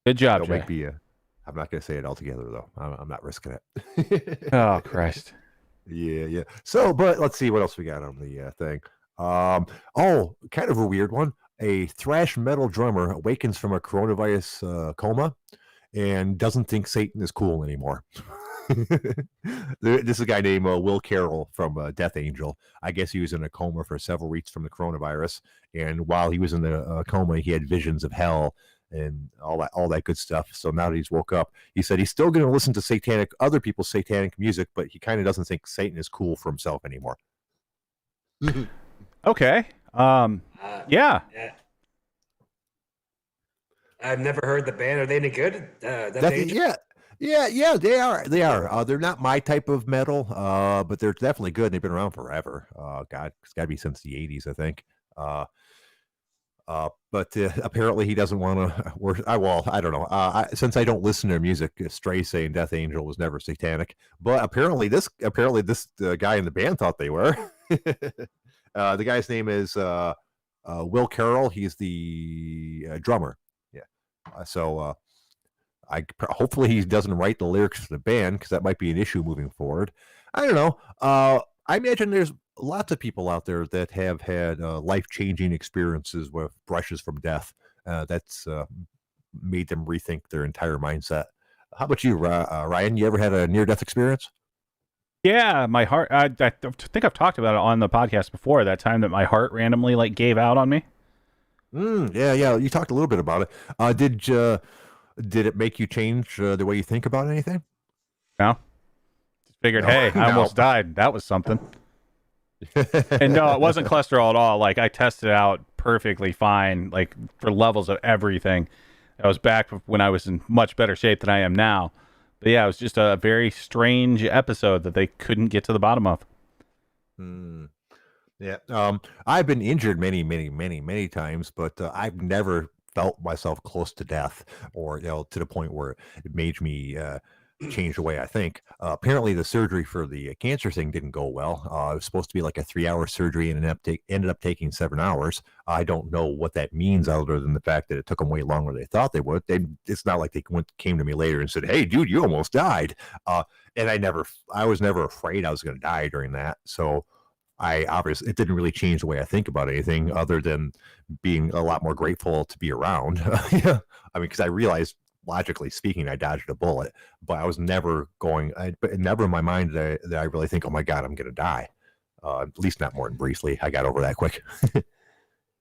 Good job, Don't Jay. make me I'm not going to say it all together, though. I'm not risking it. Oh, Christ. Yeah. So, but let's see what else we got on the thing. Kind of a weird one. A thrash metal drummer awakens from a coronavirus coma and doesn't think Satan is cool anymore. This is a guy named Will Carroll from Death Angel. I guess he was in a coma for several weeks from the coronavirus, and while he was in the coma, he had visions of hell and all that good stuff. So now that he's woke up, he said he's still going to listen to other people's satanic music, but he kind of doesn't think Satan is cool for himself anymore. Okay. Yeah. I've never heard the band. Are they any good? Yeah, they are. They're not my type of metal, but they're definitely good. They've been around forever. God, it's got to be since the 80s, I think. But apparently he doesn't want to. I don't know. Since I don't listen to music, Stray saying Death Angel was never satanic, but apparently this guy in the band thought they were. The guy's name is Will Carroll. He's the drummer. Yeah. So hopefully he doesn't write the lyrics for the band, because that might be an issue moving forward. I don't know. I imagine there's lots of people out there that have had life-changing experiences with brushes from death. That's made them rethink their entire mindset. How about you, Ryan? You ever had a near-death experience? Yeah, my heart. I think I've talked about it on the podcast before. That time that my heart randomly gave out on me. Yeah. You talked a little bit about it. Did it make you change the way you think about anything? No. Just figured, hey, I almost died. That was something. And no, it wasn't cholesterol at all. I tested out perfectly fine, for levels of everything. I was back when I was in much better shape than I am now. But yeah, it was just a very strange episode that they couldn't get to the bottom of. Yeah. I've been injured many times, but I've never felt myself close to death, or to the point where it made me change the way I think. Apparently the surgery for the cancer thing didn't go well. It was supposed to be like a 3-hour surgery, and ended up taking 7 hours. I don't know what that means, other than the fact that it took them way longer than they thought they would. It's not like they came to me later and said, hey dude, you almost died. And I was never afraid I was going to die during that. So it didn't really change the way I think about anything, other than being a lot more grateful to be around. Yeah. I mean, because I realized, logically speaking, I dodged a bullet, but I was never never in my mind that I really think, oh my God, I'm going to die. At least not more than briefly. I got over that quick.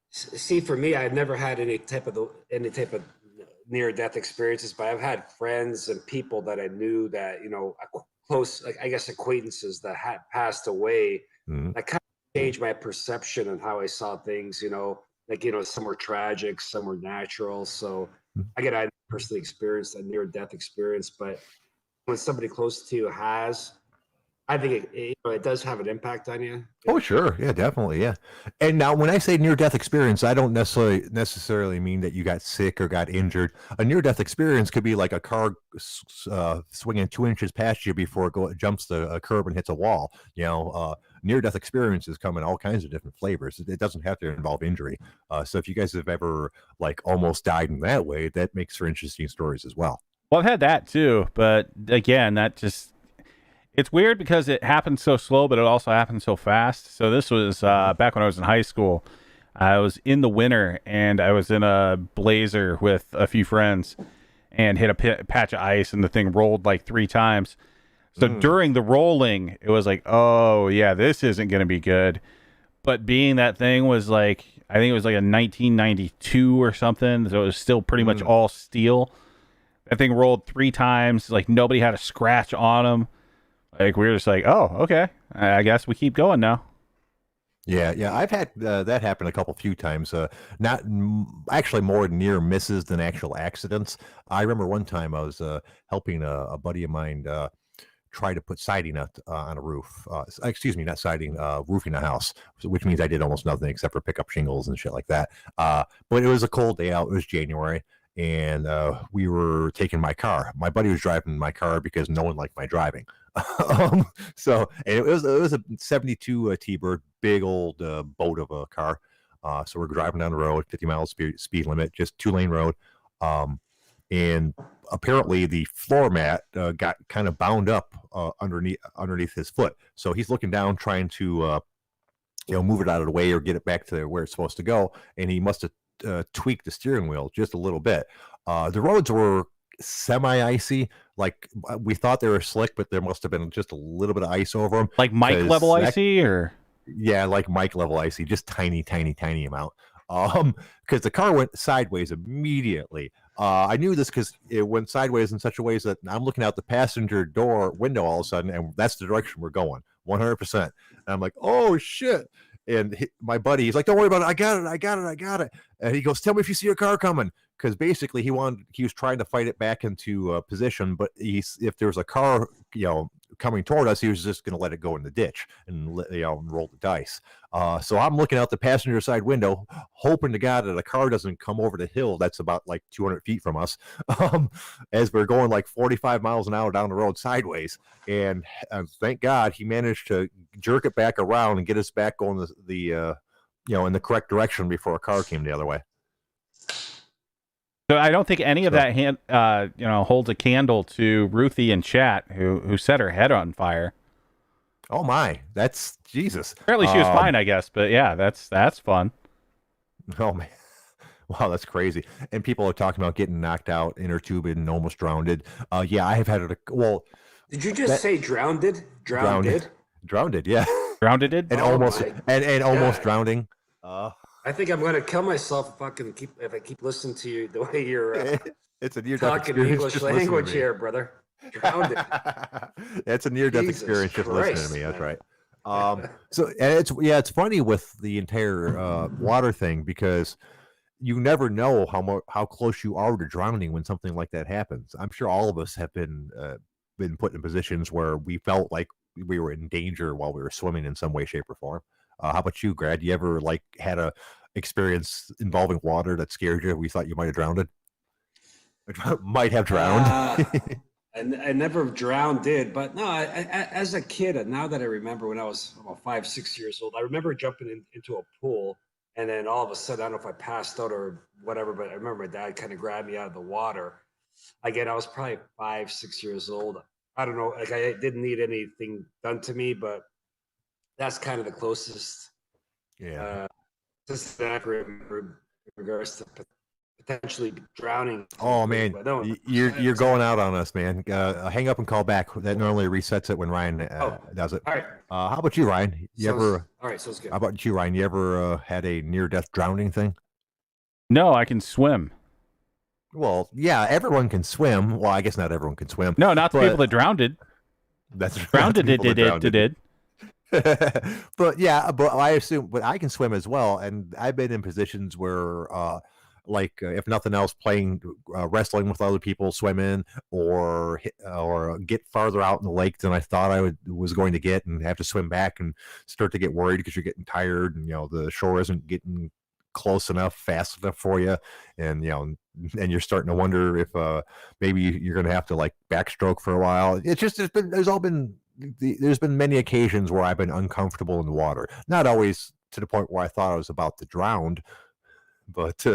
See, for me, I've never had any type of near-death experiences, but I've had friends and people that I knew that, close, I guess, acquaintances that had passed away. I kind of changed my perception on how I saw things, some were tragic, some were natural. So I personally experienced a near-death experience, but when somebody close to you has, I think it does have an impact on you. Oh, sure. Yeah, definitely. Yeah. And now when I say near death experience, I don't necessarily mean that you got sick or got injured. A near death experience could be like a car swinging 2 inches past you before it jumps the curb and hits a wall. Near death experiences come in all kinds of different flavors. It doesn't have to involve injury. So if you guys have ever like almost died in that way, that makes for interesting stories as well. Well, I've had that too, but again, it's weird because it happened so slow, but it also happened so fast. So this was back when I was in high school. I was in the winter, and I was in a blazer with a few friends and hit a patch of ice, and the thing rolled like 3 times. So during the rolling, it was like, oh, yeah, this isn't going to be good. But being that thing was like, I think it was like a 1992 or something, so it was still pretty much all steel. That thing rolled 3 times. Like, nobody had a scratch on them. Like, we were just like, oh, okay, I guess we keep going now. Yeah, I've had that happen a few times. Not actually more near misses than actual accidents. I remember one time I was helping a buddy of mine try to put siding on a roof. Excuse me, not siding, roofing a house, which means I did almost nothing except for pick up shingles and shit like that. But it was a cold day out. It was January. And we were taking my car. My buddy was driving my car because no one liked my driving. So and it was a 72 T-Bird, big old boat of a car. So we're driving down the road, 50 miles speed limit, just 2-lane road. And apparently the floor mat got kind of bound up underneath his foot. So he's looking down, trying to move it out of the way or get it back to where it's supposed to go. And he must have tweaked the steering wheel just a little bit. The roads were semi-icy. Like we thought they were slick, but there must have been just a little bit of ice over them. Like Mike level icy, or yeah, like Mike level icy, just tiny amount. Because the car went sideways immediately. I knew this because it went sideways in such a way that I'm looking out the passenger door window all of a sudden, and that's the direction we're going, 100%. And I'm like, oh shit. And my buddy, he's like, don't worry about it. I got it. And he goes, tell me if you see your car coming. Because basically he was trying to fight it back into position. But if there was a car, coming toward us, he was just going to let it go in the ditch and roll the dice. So I'm looking out the passenger side window, hoping to God that a car doesn't come over the hill that's about like 200 feet from us, as we're going like 45 miles an hour down the road sideways. And thank God he managed to jerk it back around and get us back going in the correct direction before a car came the other way. So I don't think any of that holds a candle to Ruthie in chat, who set her head on fire. Oh my, that's Jesus. Apparently she was fine, I guess, but yeah, that's fun. Oh man, wow, that's crazy. And people are talking about getting knocked out, inner tubed, and almost drowned. Yeah, I have had it. Well, did you just say drowned? Drowned, yeah. Drowned it, and almost drowning. I think I'm going to kill myself if I keep listening to you the way you're it's a near talking English language here, brother. Drowned it. It's a near-death experience. Just listening to me. That's right. So and it's funny with the entire water thing, because you never know how close you are to drowning when something like that happens. I'm sure all of us have been put in positions where we felt like we were in danger while we were swimming in some way, shape, or form. How about you, Grad? You ever had a experience involving water that scared you? We thought you might have drowned. Might have drowned. I never drowned, but no. I, as a kid, now that I remember, when I was about 5-6 years old, I remember jumping into a pool, and then all of a sudden, I don't know if I passed out or whatever, but I remember my dad kind of grabbed me out of the water. Again, I was probably 5-6 years old. I don't know. Like, I didn't need anything done to me, but that's kind of the closest. Yeah. Just that in regards to potentially drowning. Oh man, you're going out on us, man. Hang up and call back. That normally resets it when Ryan does it. All right. How about you, Ryan? All right, sounds good. How about you, Ryan? You ever had a near-death drowning thing? No, I can swim. Well, yeah, everyone can swim. Well, I guess not everyone can swim. No, not the people that drowned. That's drowned. Did. But I assume, but I can swim as well, and I've been in positions where like if nothing else, playing wrestling with other people, swimming, or get farther out in the lake than I thought was going to get, and have to swim back and start to get worried because you're getting tired, and the shore isn't getting close enough, fast enough for you, and and you're starting to wonder if maybe you're going to have to like backstroke for a while. It's just there's been many occasions where I've been uncomfortable in the water, not always to the point where I thought I was about to drown, but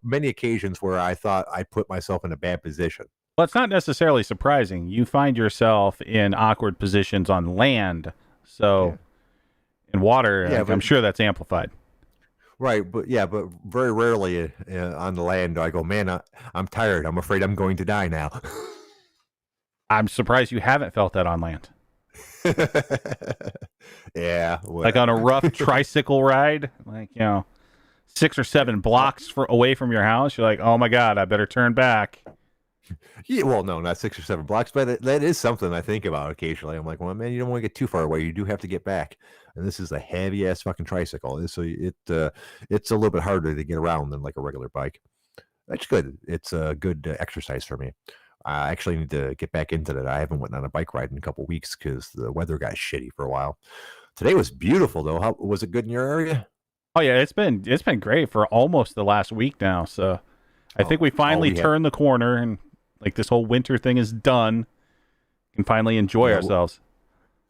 many occasions where I thought I put myself in a bad position. Well, it's not necessarily surprising. You find yourself in awkward positions on land, so in water, I'm sure that's amplified. Right, but very rarely on the land do I go, man, I'm tired. I'm afraid I'm going to die now. I'm surprised you haven't felt that on land. Yeah. Well. Like on a rough tricycle ride, like, 6 or 7 blocks away from your house, you're like, oh my God, I better turn back. Yeah, well, no, not 6 or 7 blocks, but that is something I think about occasionally. I'm like, well, man, you don't want to get too far away. You do have to get back. And this is a heavy ass fucking tricycle. So it's a little bit harder to get around than like a regular bike. That's good. It's a good exercise for me. I actually need to get back into that. I haven't went on a bike ride in a couple of weeks because the weather got shitty for a while. Today was beautiful though. How was it good in your area? Oh yeah, it's been great for almost the last week now. So I think we finally turned the corner, and like this whole winter thing is done. We can finally enjoy ourselves.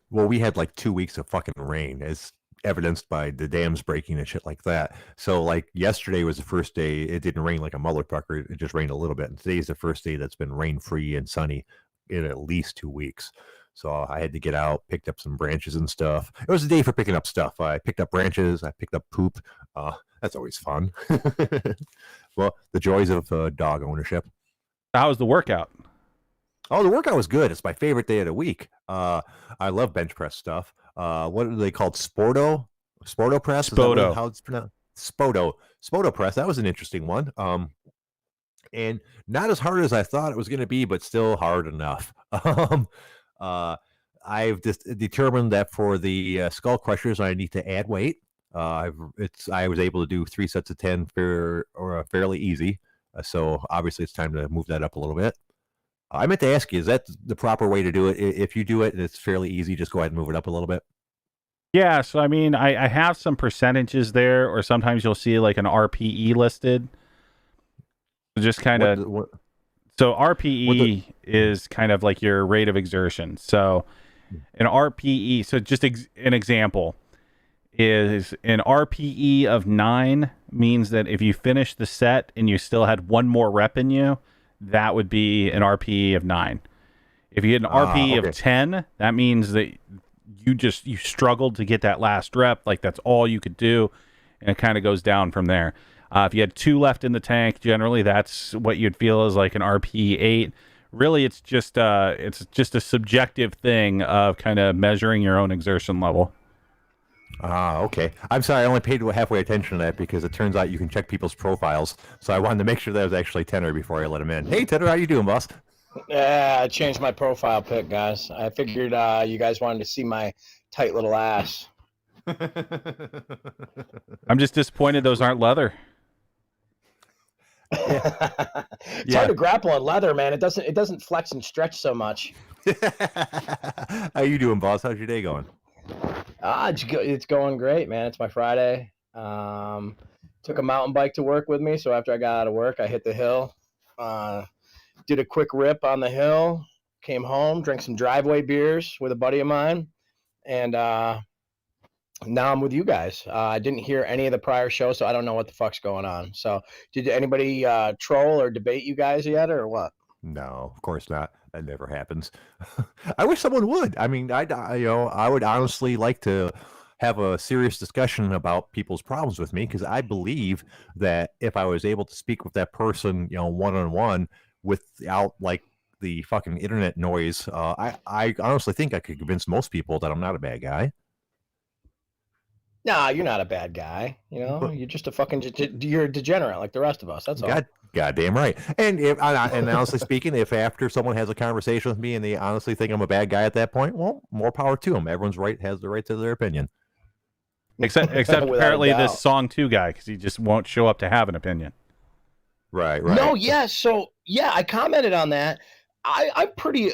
Well, we had like 2 weeks of fucking rain, as evidenced by the dams breaking and shit like that. So like yesterday was the first day it didn't rain like a motherfucker. It just rained a little bit. And today's the first day that's been rain free and sunny in at least 2 weeks. So I had to get out, picked up some branches and stuff. It was a day for picking up stuff. I picked up branches. I picked up poop. That's always fun. Well, the joys of dog ownership. How was the workout? Oh, the workout was good. It's my favorite day of the week. I love bench press stuff. What are they called? Sporto press? Spoto. How it's pronounced? Spoto press. That was an interesting one. And not as hard as I thought it was going to be, but still hard enough. I've just determined that for the skull crushers, I need to add weight. I was able to do 3 sets of 10 fairly easy. So obviously it's time to move that up a little bit. I meant to ask you, is that the proper way to do it? If you do it and it's fairly easy, just go ahead and move it up a little bit. Yeah, so I mean, I have some percentages there, or sometimes you'll see like an RPE listed. Just kind of. So RPE is kind of like your rate of exertion. So an RPE, so just an example is an RPE of 9 means that if you finish the set and you still had one more rep in you, that would be an RPE of 9. If you had an RPE of 10, that means that you struggled to get that last rep. Like that's all you could do. And it kind of goes down from there. If you had 2 left in the tank, generally that's what you'd feel is like an RPE 8. Really, it's just a subjective thing of kind of measuring your own exertion level. Okay. I'm sorry, I only paid halfway attention to that because it turns out you can check people's profiles. So I wanted to make sure that was actually Tenor before I let him in. Hey, Tenor, how you doing, boss? Yeah, I changed my profile pic, guys. I figured you guys wanted to see my tight little ass. I'm just disappointed those aren't leather. It's hard to grapple on leather, man. It doesn't flex and stretch so much. How you doing, boss? How's your day going? It's going great, man. It's my Friday. Took a mountain bike to work with me, so after I got out of work, I hit the hill. Did a quick rip on the hill. Came home, drank some driveway beers with a buddy of mine, and now I'm with you guys. I didn't hear any of the prior shows, so I don't know what the fuck's going on. So, did anybody troll or debate you guys yet, or what? No, of course not. That never happens. I wish someone would. I mean, I would honestly like to have a serious discussion about people's problems with me, because I believe that if I was able to speak with that person, one-on-one without like the fucking internet noise, I honestly think I could convince most people that I'm not a bad guy. No, you're not a bad guy. You're just a fucking you're a degenerate like the rest of us. That's all. Goddamn right. And and honestly speaking, if after someone has a conversation with me and they honestly think I'm a bad guy at that point, well, more power to them. Everyone's has the right to their opinion. Except apparently this Song 2 guy, because he just won't show up to have an opinion. Right, right. No, yeah. So yeah, I commented on that. I'm pretty.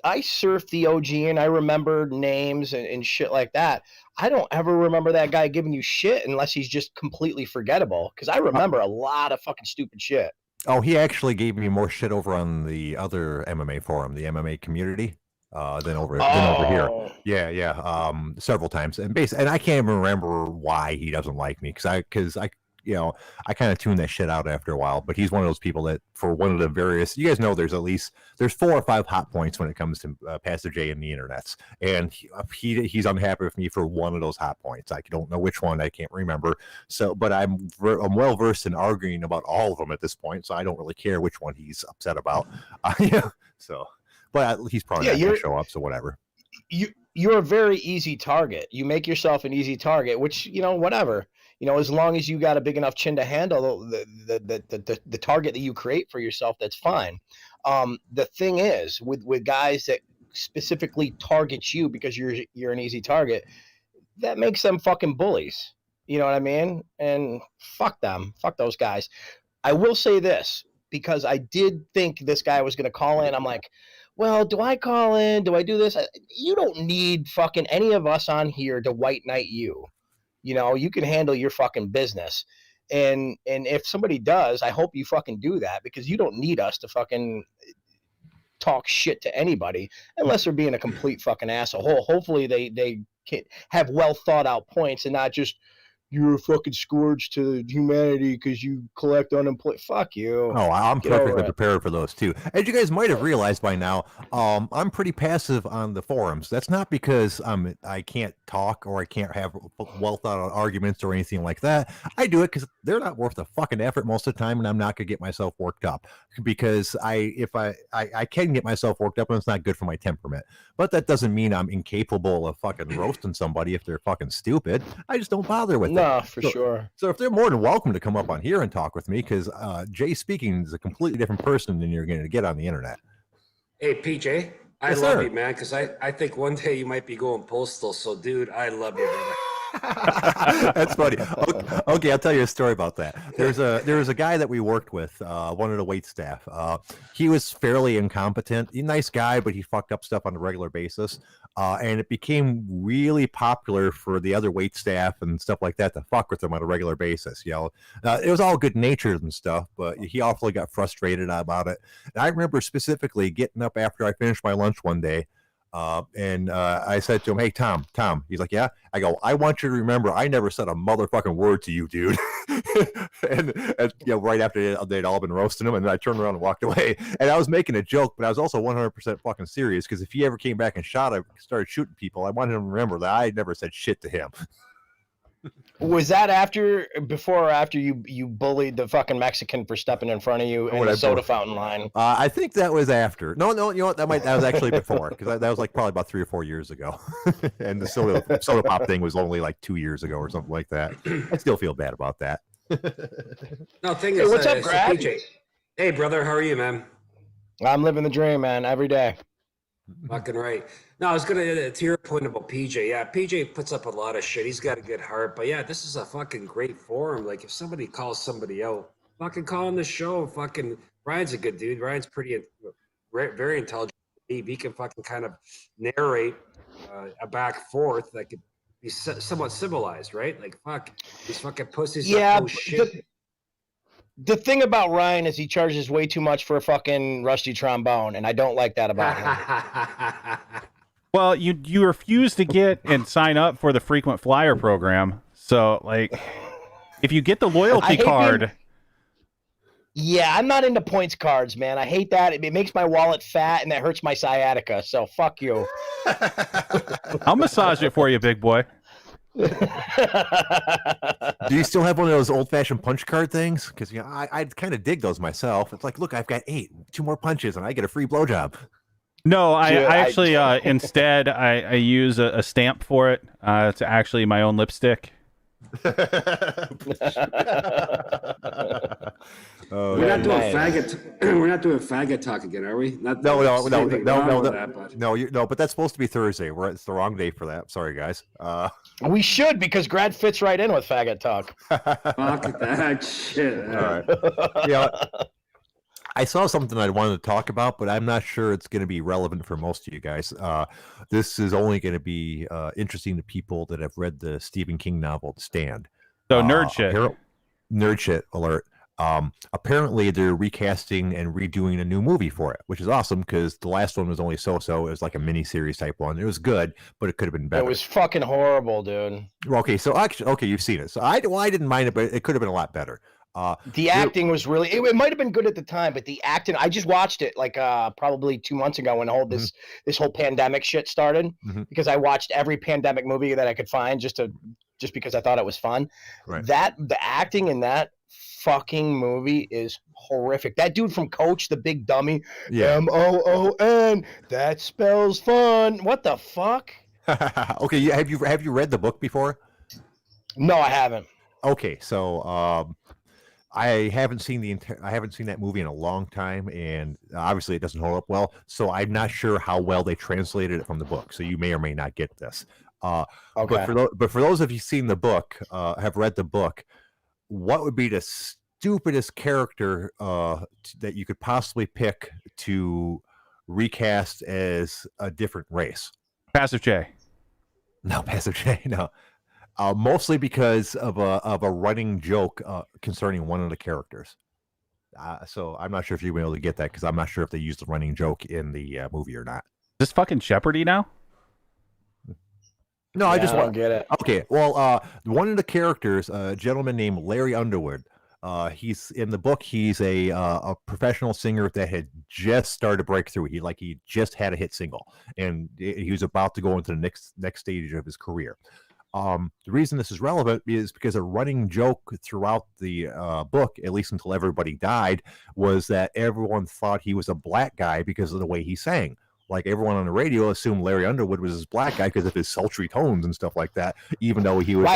I surfed the OG and I remember names and shit like that. I don't ever remember that guy giving you shit unless he's just completely forgettable. Because I remember a lot of fucking stupid shit. Oh, he actually gave me more shit over on the other MMA forum, the MMA community, than over here. Oh. Yeah. Several times, and I can't even remember why he doesn't like me because I I kind of tune that shit out after a while. But he's one of those people that for one of the various, you guys know, there's 4 or 5 hot points when it comes to Pastor J and the internets, and he's unhappy with me for one of those hot points. I don't know which one, I can't remember. So, but I'm well versed in arguing about all of them at this point, so I don't really care which one he's upset about. So, but he's probably not going to show up, so whatever. You're a very easy target. You make yourself an easy target, which, whatever. As long as you got a big enough chin to handle the target that you create for yourself, that's fine. The thing is, with guys that specifically target you because you're an easy target, that makes them fucking bullies. You know what I mean? And fuck them. Fuck those guys. I will say this, because I did think this guy was going to call in. I'm like, well, do I call in? Do I do this? You don't need fucking any of us on here to white knight you. You can handle your fucking business. And if somebody does, I hope you fucking do that, because you don't need us to fucking talk shit to anybody unless they're being a complete fucking asshole. Hopefully they can have well thought out points and not just, you're a fucking scourge to humanity because you collect unemployed. Fuck you. Oh, I'm perfectly prepared for those too. As you guys might have realized by now, I'm pretty passive on the forums. That's not because I can't talk or I can't have well thought out arguments or anything like that. I do it because they're not worth the fucking effort most of the time, and I'm not gonna get myself worked up, because if I can get myself worked up, and it's not good for my temperament. But that doesn't mean I'm incapable of fucking roasting somebody if they're fucking stupid. I just don't bother with it. No, for sure. So if they're more than welcome to come up on here and talk with me, because Jay speaking is a completely different person than you're going to get on the internet. Hey, PJ, I love you, man, because I think one day you might be going postal. So, dude, I love you, brother. That's funny. Okay, I'll tell you a story about that. There was a guy that we worked with, one of the wait staff. He was fairly incompetent. He's a nice guy, but he fucked up stuff on a regular basis. And it became really popular for the other wait staff and stuff like that to fuck with him on a regular basis. It was all good natured and stuff, but he awfully got frustrated about it. And I remember specifically getting up after I finished my lunch one day. And I said to him, "Hey, Tom." He's like, "Yeah." I go, "I want you to remember, I never said a motherfucking word to you, dude." and right after they'd all been roasting him, and then I turned around and walked away. And I was making a joke, but I was also 100% fucking serious, because if he ever came back and started shooting people, I wanted him to remember that I never said shit to him. Was that before or after you bullied the fucking Mexican for stepping in front of you in the soda fountain line? I think that was after. No, you know what? That was actually before, because that was like probably about 3 or 4 years ago. And the soda pop thing was only like 2 years ago or something like that. I still feel bad about that. No, thing is, what's up, Greg? PJ. Hey, brother, how are you, man? I'm living the dream, man, every day. Fucking right. No, I was gonna to your point about PJ. Yeah, PJ puts up a lot of shit. He's got a good heart, but yeah, this is a fucking great forum. Like, if somebody calls somebody out, fucking call on the show. Fucking Ryan's a good dude. Ryan's very intelligent. He can fucking kind of narrate a back forth that could be somewhat civilized, right? Like, fuck these fucking pussies. Yeah, shit. The thing about Ryan is he charges way too much for a fucking rusty trombone, and I don't like that about him. Well, you refuse to get and sign up for the frequent flyer program. So, like, if you get the loyalty card. Yeah, I'm not into points cards, man. I hate that. It makes my wallet fat, and that hurts my sciatica. So, fuck you. I'll massage it for you, big boy. Do you still have one of those old-fashioned punch card things? Because I kind of dig those myself. It's like, look, I've got 2 more punches, and I get a free blowjob. No, I actually instead I use a stamp for it. It's actually my own lipstick, Oh, We're not doing nice. faggot. We're not doing faggot talk again, are we? Not no, there's anything wrong with that, but no, but that's supposed to be Thursday. It's the wrong day for that. Sorry, guys. We should, because Grad fits right in with faggot talk. fuck that shit. All right. Yeah, I saw something I wanted to talk about, but I'm not sure it's going to be relevant for most of you guys. This is only going to be interesting to people that have read the Stephen King novel, The Stand. So nerd shit. Nerd shit alert. Apparently, they're recasting and redoing a new movie for it, which is awesome because the last one was only so-so. It was like a mini-series type one. It was good, but it could have been better. It was fucking horrible, dude. Okay, so actually, okay, you've seen it. So I didn't mind it, but it could have been a lot better. The acting was really, it might have been good at the time, but the acting, I just watched it like probably 2 months ago when this whole pandemic shit started, because I watched every pandemic movie that I could find just because I thought it was fun. Right. The acting in that fucking movie is horrific. That dude from Coach, the big dummy, Moon, that spells fun. What the fuck? Okay, have you read the book before? No, I haven't. Okay, so I haven't seen that movie in a long time, and obviously it doesn't hold up well. So I'm not sure how well they translated it from the book. So you may or may not get this. Okay. But for those of you seen the book, have read the book, what would be the stupidest character that you could possibly pick to recast as a different race? Passive J. No, Passive J. No. Mostly because of a running joke concerning one of the characters. So I'm not sure if you'll be able to get that because I'm not sure if they used the running joke in the movie or not. Is this fucking Jeopardy now? No, I just don't get it. Okay, well, one of the characters, a gentleman named Larry Underwood. He's in the book. He's a professional singer that had just started to break through. He just had a hit single, and he was about to go into the next stage of his career. The reason this is relevant is because a running joke throughout the book, at least until everybody died, was that everyone thought he was a black guy because of the way he sang. Like everyone on the radio assumed Larry Underwood was this black guy because of his sultry tones and stuff like that. Even though he was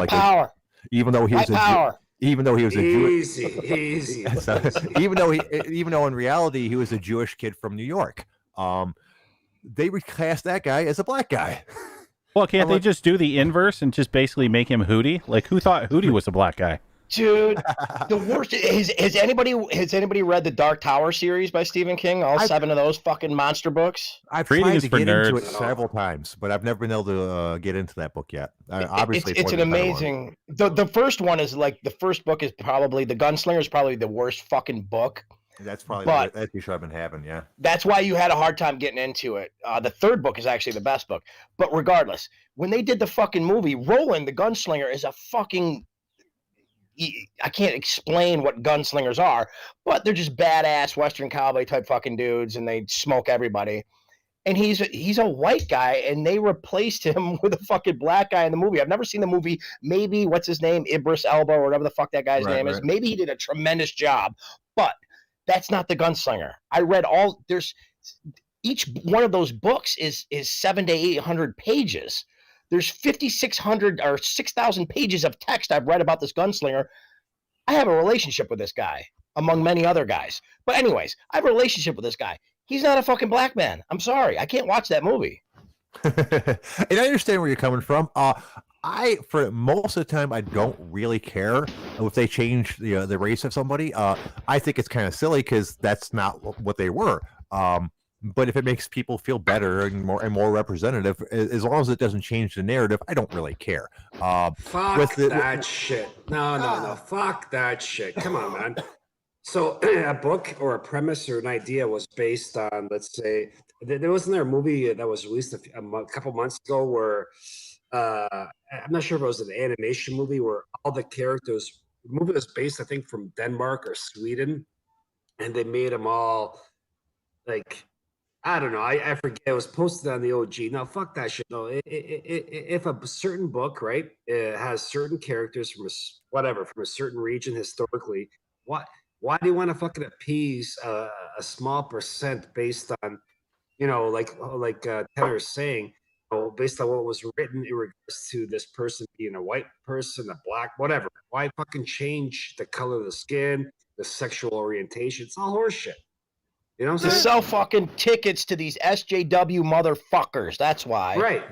even though he was a Jewish, easy. So, even though in reality he was a Jewish kid from New York, they recast that guy as a black guy. Well, can't they just do the inverse and just basically make him Hootie? Like, who thought Hootie was a black guy? Dude, the worst has anybody read the Dark Tower series by Stephen King? All 7 of those fucking monster books. I've tried to get into it several times, but I've never been able to get into that book yet. Obviously, it's an amazing. The first one is like the first book is probably the Gunslinger is probably the worst fucking book. That's probably that's the issue I've been having. Yeah, that's why you had a hard time getting into it. The third book is actually the best book. But regardless, when they did the fucking movie, Roland the Gunslinger is a fucking. I can't explain what gunslingers are, but they're just badass Western cowboy type fucking dudes, and they smoke everybody. And he's a white guy, and they replaced him with a fucking black guy in the movie. I've never seen the movie. Maybe what's his name, Idris Elba, or whatever the fuck that guy's name is. Maybe he did a tremendous job, but that's not the Gunslinger. I read each one of those books is 700 to 800 pages. There's 5,600 or 6,000 pages of text I've read about this gunslinger. I have a relationship with this guy, among many other guys. But anyways, I have a relationship with this guy. He's not a fucking black man. I'm sorry. I can't watch that movie. And I understand where you're coming from. For most of the time, I don't really care if they change the race of somebody. I think it's kind of silly because that's not what they were. But if it makes people feel better and more representative, as long as it doesn't change the narrative, I don't really care. Fuck that shit. No. Fuck that shit. Come on, man. So a book or a premise or an idea was based on, let's say, wasn't there a movie that was released a couple months ago where I'm not sure if it was an animation movie where all the characters, the movie was based, I think, from Denmark or Sweden, and they made them all like, I don't know. I forget. It was posted on the OG. No, fuck that shit. No, if a certain book, right, it has certain characters from a certain region historically, why do you want to fucking appease a small percent based on, like Tanner's saying, based on what was written in regards to this person being a white person, a black, whatever. Why fucking change the color of the skin, the sexual orientation? It's all horseshit. You know what I'm To saying? sell fucking tickets to these SJW motherfuckers. That's why. Right.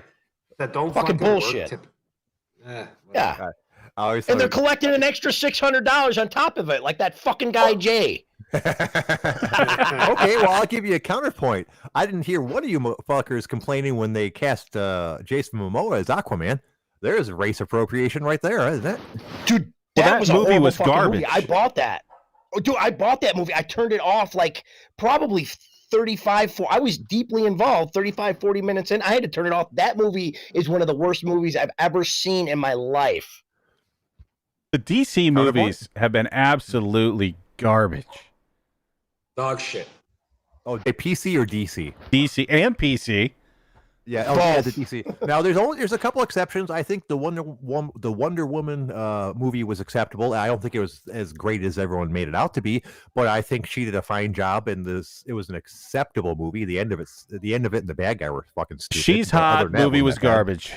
That don't Fucking bullshit. Work Yeah. I always And they're thought- collecting an extra $600 on top of it, like that fucking guy Jay. Okay, well, I'll give you a counterpoint. I didn't hear one of you fuckers complaining when they cast Jason Momoa as Aquaman. There's race appropriation right there, isn't it? Dude, Well, that was a movie horrible was fucking garbage. movie. I bought that. Oh, dude, I bought that movie. I turned it off like probably 35, I was deeply involved 35, 40 minutes in. I had to turn it off. That movie is one of the worst movies I've ever seen in my life. The DC movies have been absolutely garbage. Dog shit. Oh, PC or DC? DC and PC. Yeah, oh, yeah, the DC. Now, there's a couple exceptions. I think the Wonder Woman movie was acceptable. I don't think it was as great as everyone made it out to be, but I think she did a fine job. And it was an acceptable movie. The end of it, and the bad guy were fucking stupid. She's Hot movie was garbage.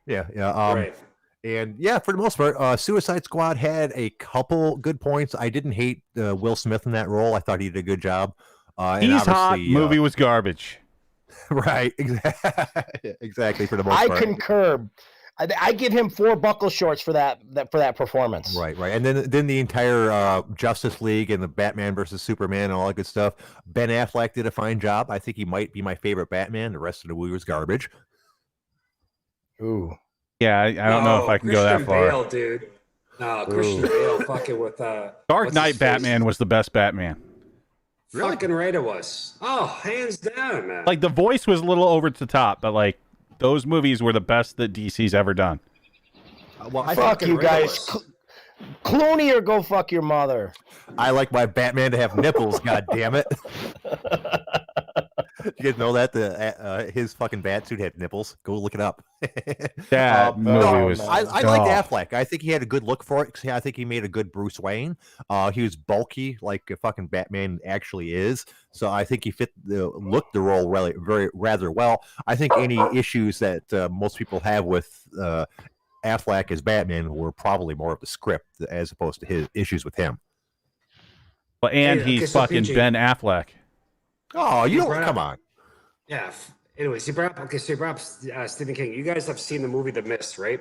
Yeah, yeah. Right. And yeah, for the most part, Suicide Squad had a couple good points. I didn't hate Will Smith in that role. I thought he did a good job. He's Hot movie was garbage. Right, exactly. For the most I part, concur. I give him 4 buckle shorts for that performance. Right. And then the entire Justice League and the Batman versus Superman and all that good stuff. Ben Affleck did a fine job. I think he might be my favorite Batman. The rest of the movie was garbage. Ooh. Yeah, I don't know if I can go that far. Bale, dude. No, Christian Bale fucking with Dark Knight Batman was the best Batman. Really? Fucking right it was. Oh, hands down, man. Like the voice was a little over the top, but like those movies were the best that DC's ever done. Well, Fuck you guys. Clooney or go fuck your mother. I like my Batman to have nipples. God damn it! You guys know that his fucking bat suit had nipples. Go look it up. That movie was. I liked Affleck. I think he had a good look for it. I think he made a good Bruce Wayne. He was bulky, like a fucking Batman actually is. So I think he fit the role rather well. I think any issues that most people have with Affleck as Batman were probably more of the script as opposed to his issues with him. Well, and Hey, he's so fucking PG. Ben Affleck. Oh, you don't come on. Yeah. Anyways, you brought up Stephen King. You guys have seen the movie The Mist, right?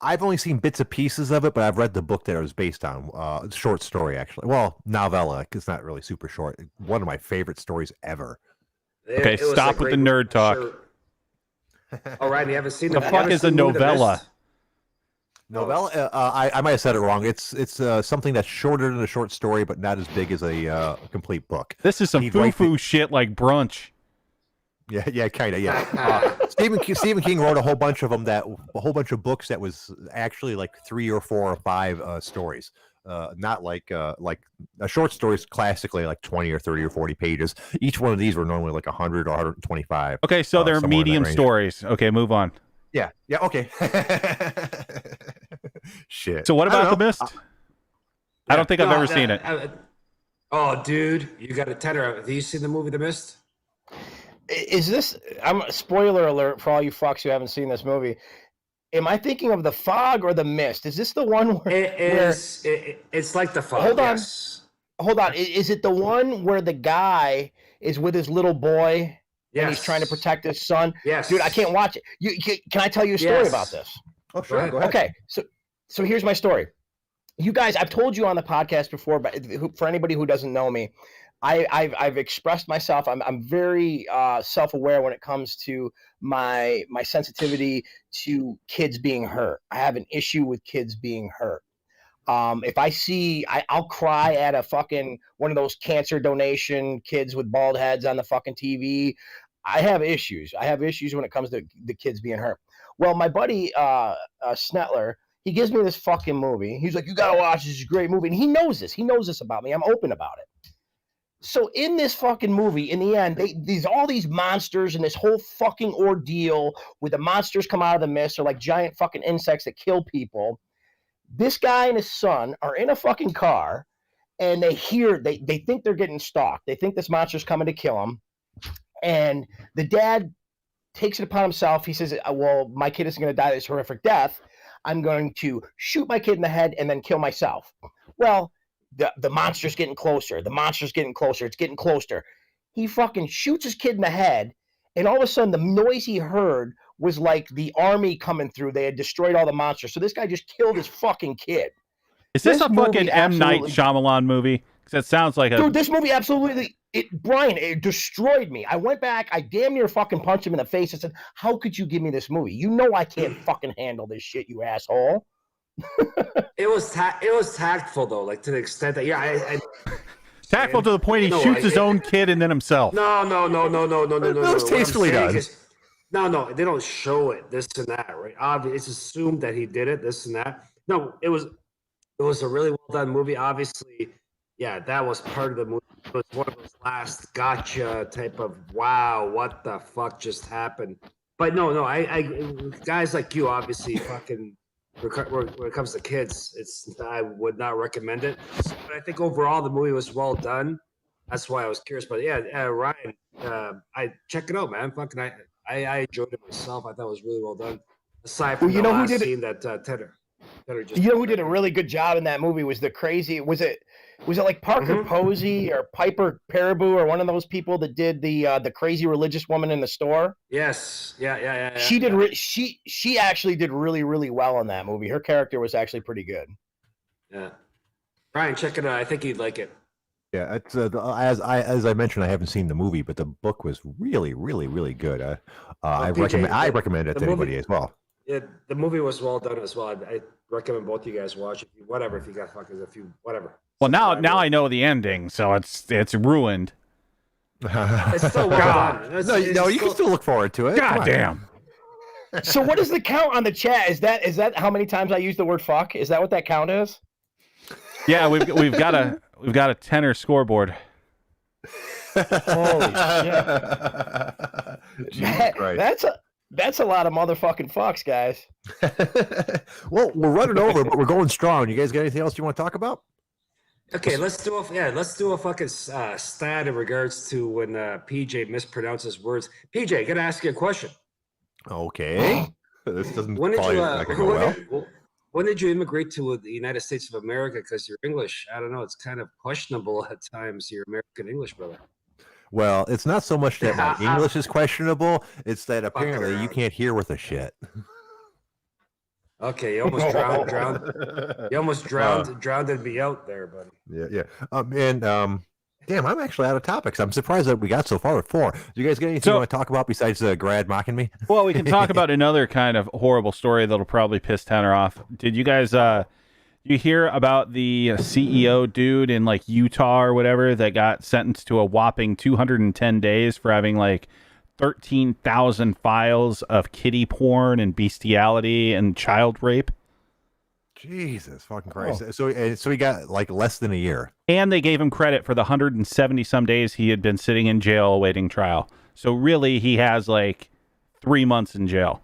I've only seen bits and pieces of it, but I've read the book that it was based on. Short story, actually. Well, novella. It's not really super short. One of my favorite stories ever. Okay, It was stop a with the great nerd talk. Sure. All right, you haven't seen The fuck is a novella? Novella. I might have said it wrong. It's something that's shorter than a short story, but not as big as a complete book. This is some He'd write foo-foo shit like Brunch. Yeah, kind of. Yeah. Stephen King wrote a whole bunch of them. A whole bunch of books that was actually like 3 or 4 or 5 stories. Not like a short stories classically like 20 or 30 or 40 pages. Each one of these were normally like 100 or 125. Okay, so they're somewhere in that medium range. stories. Okay, move on. Yeah, okay. Shit. So what I don't about The know. Mist? I don't think I've ever seen it. Oh, dude, you got a tenor. Have you seen the movie The Mist? Is this? I'm spoiler alert for all you fucks who haven't seen this movie. Am I thinking of The Fog or The Mist? Is this the one where? It's like The Fog. Hold on. Yes. Hold on. Is it the one where the guy is with his little boy and he's Yes. trying to protect his son? Yes. Dude, I can't watch it. Can I tell you a story Yes. about this? Oh, sure. ahead. Go ahead. Okay, so here's my story. You guys, I've told you on the podcast before, but for anybody who doesn't know me, I've expressed myself. I'm very self-aware when it comes to my sensitivity to kids being hurt. I have an issue with kids being hurt. If I see, I'll cry at a fucking one of those cancer donation kids with bald heads on the fucking TV. I have issues. I have issues when it comes to the kids being hurt. Well, my buddy Snetler, he gives me this fucking movie. He's like, "You gotta watch this. It's a great movie." And he knows this. He knows this about me. I'm open about it. So in this fucking movie, in the end, all these monsters and this whole fucking ordeal with the monsters come out of the mist are like giant fucking insects that kill people. This guy and his son are in a fucking car, and they think they're getting stalked. They think this monster's coming to kill them, and the dad takes it upon himself. He says, well, my kid isn't going to die this horrific death. I'm going to shoot my kid in the head and then kill myself. Well, the monster's getting closer. The monster's getting closer. It's getting closer. He fucking shoots his kid in the head, and all of a sudden the noise he heard was like the army coming through. They had destroyed all the monsters. So this guy just killed his fucking kid. Is this a fucking M. Night absolutely- Shyamalan movie? Because it sounds like a... Dude, this movie absolutely, Brian, it destroyed me. I went back, I damn near fucking punched him in the face and said, how could you give me this movie? You know I can't fucking handle this shit, you asshole. It was tactful though, like to the extent that I Tactful to the point he shoots his own kid and then himself. No. That was tastefully done. No, they don't show it. This and that, right? Obviously, it's assumed that he did it. This and that. No, it was a really well done movie. Obviously, yeah, that was part of the movie. It was one of those last gotcha type of wow, what the fuck just happened? But no, I guys like you obviously fucking. When it comes to kids, I would not recommend it. But I think overall the movie was well done. That's why I was curious. But yeah, Ryan, I check it out, man. Fucking, I enjoyed it myself. I thought it was really well done. Aside from the last scene that Tedder just. You know who did a really good job in that movie was the crazy. Was it like Parker Posey or Piper Perabo or one of those people that did the crazy religious woman in the store? Yes. Yeah. She did. She actually did really, really well in that movie. Her character was actually pretty good. Yeah. Ryan, check it out. I think you'd like it. Yeah, it's as I mentioned, I haven't seen the movie, but the book was really, really, really good. I recommend it to anybody as well. Yeah, the movie was well done as well. I recommend both you guys watch it. Whatever, if you got fuckers, whatever. Well, now I know the ending, so it's ruined. It's still well done. No, you can still look forward to it. God damn. So what is the count on the chat? Is that how many times I use the word fuck? Is that what that count is? Yeah, we've got a tenor scoreboard. Holy shit! That's a lot of motherfucking fucks, guys. Well, we're running over, but we're going strong. You guys got anything else you want to talk about? Okay, let's do a fucking stat in regards to when PJ mispronounces words. PJ, I gotta ask you a question. Okay. This doesn't When did probably you not gonna go well. when did you immigrate to the United States of America? Because you're English. I don't know. It's kind of questionable at times. Your American English, brother. Well, it's not so much that my English is questionable; it's that apparently you can't hear with a shit. Okay, you almost drowned. You almost drowned me out there, buddy. Yeah. Damn, I'm actually out of topics. I'm surprised that we got so far with 4. Do you guys get anything you want to talk about besides Grad mocking me? Well, we can talk about another kind of horrible story that'll probably piss Tanner off. Did you guys you hear about the CEO dude in like Utah or whatever that got sentenced to a whopping 210 days for having like 13,000 files of kiddie porn and bestiality and child rape? Jesus fucking Christ. So he got like less than a year. And they gave him credit for the 170 some days he had been sitting in jail awaiting trial. So really he has like 3 months in jail.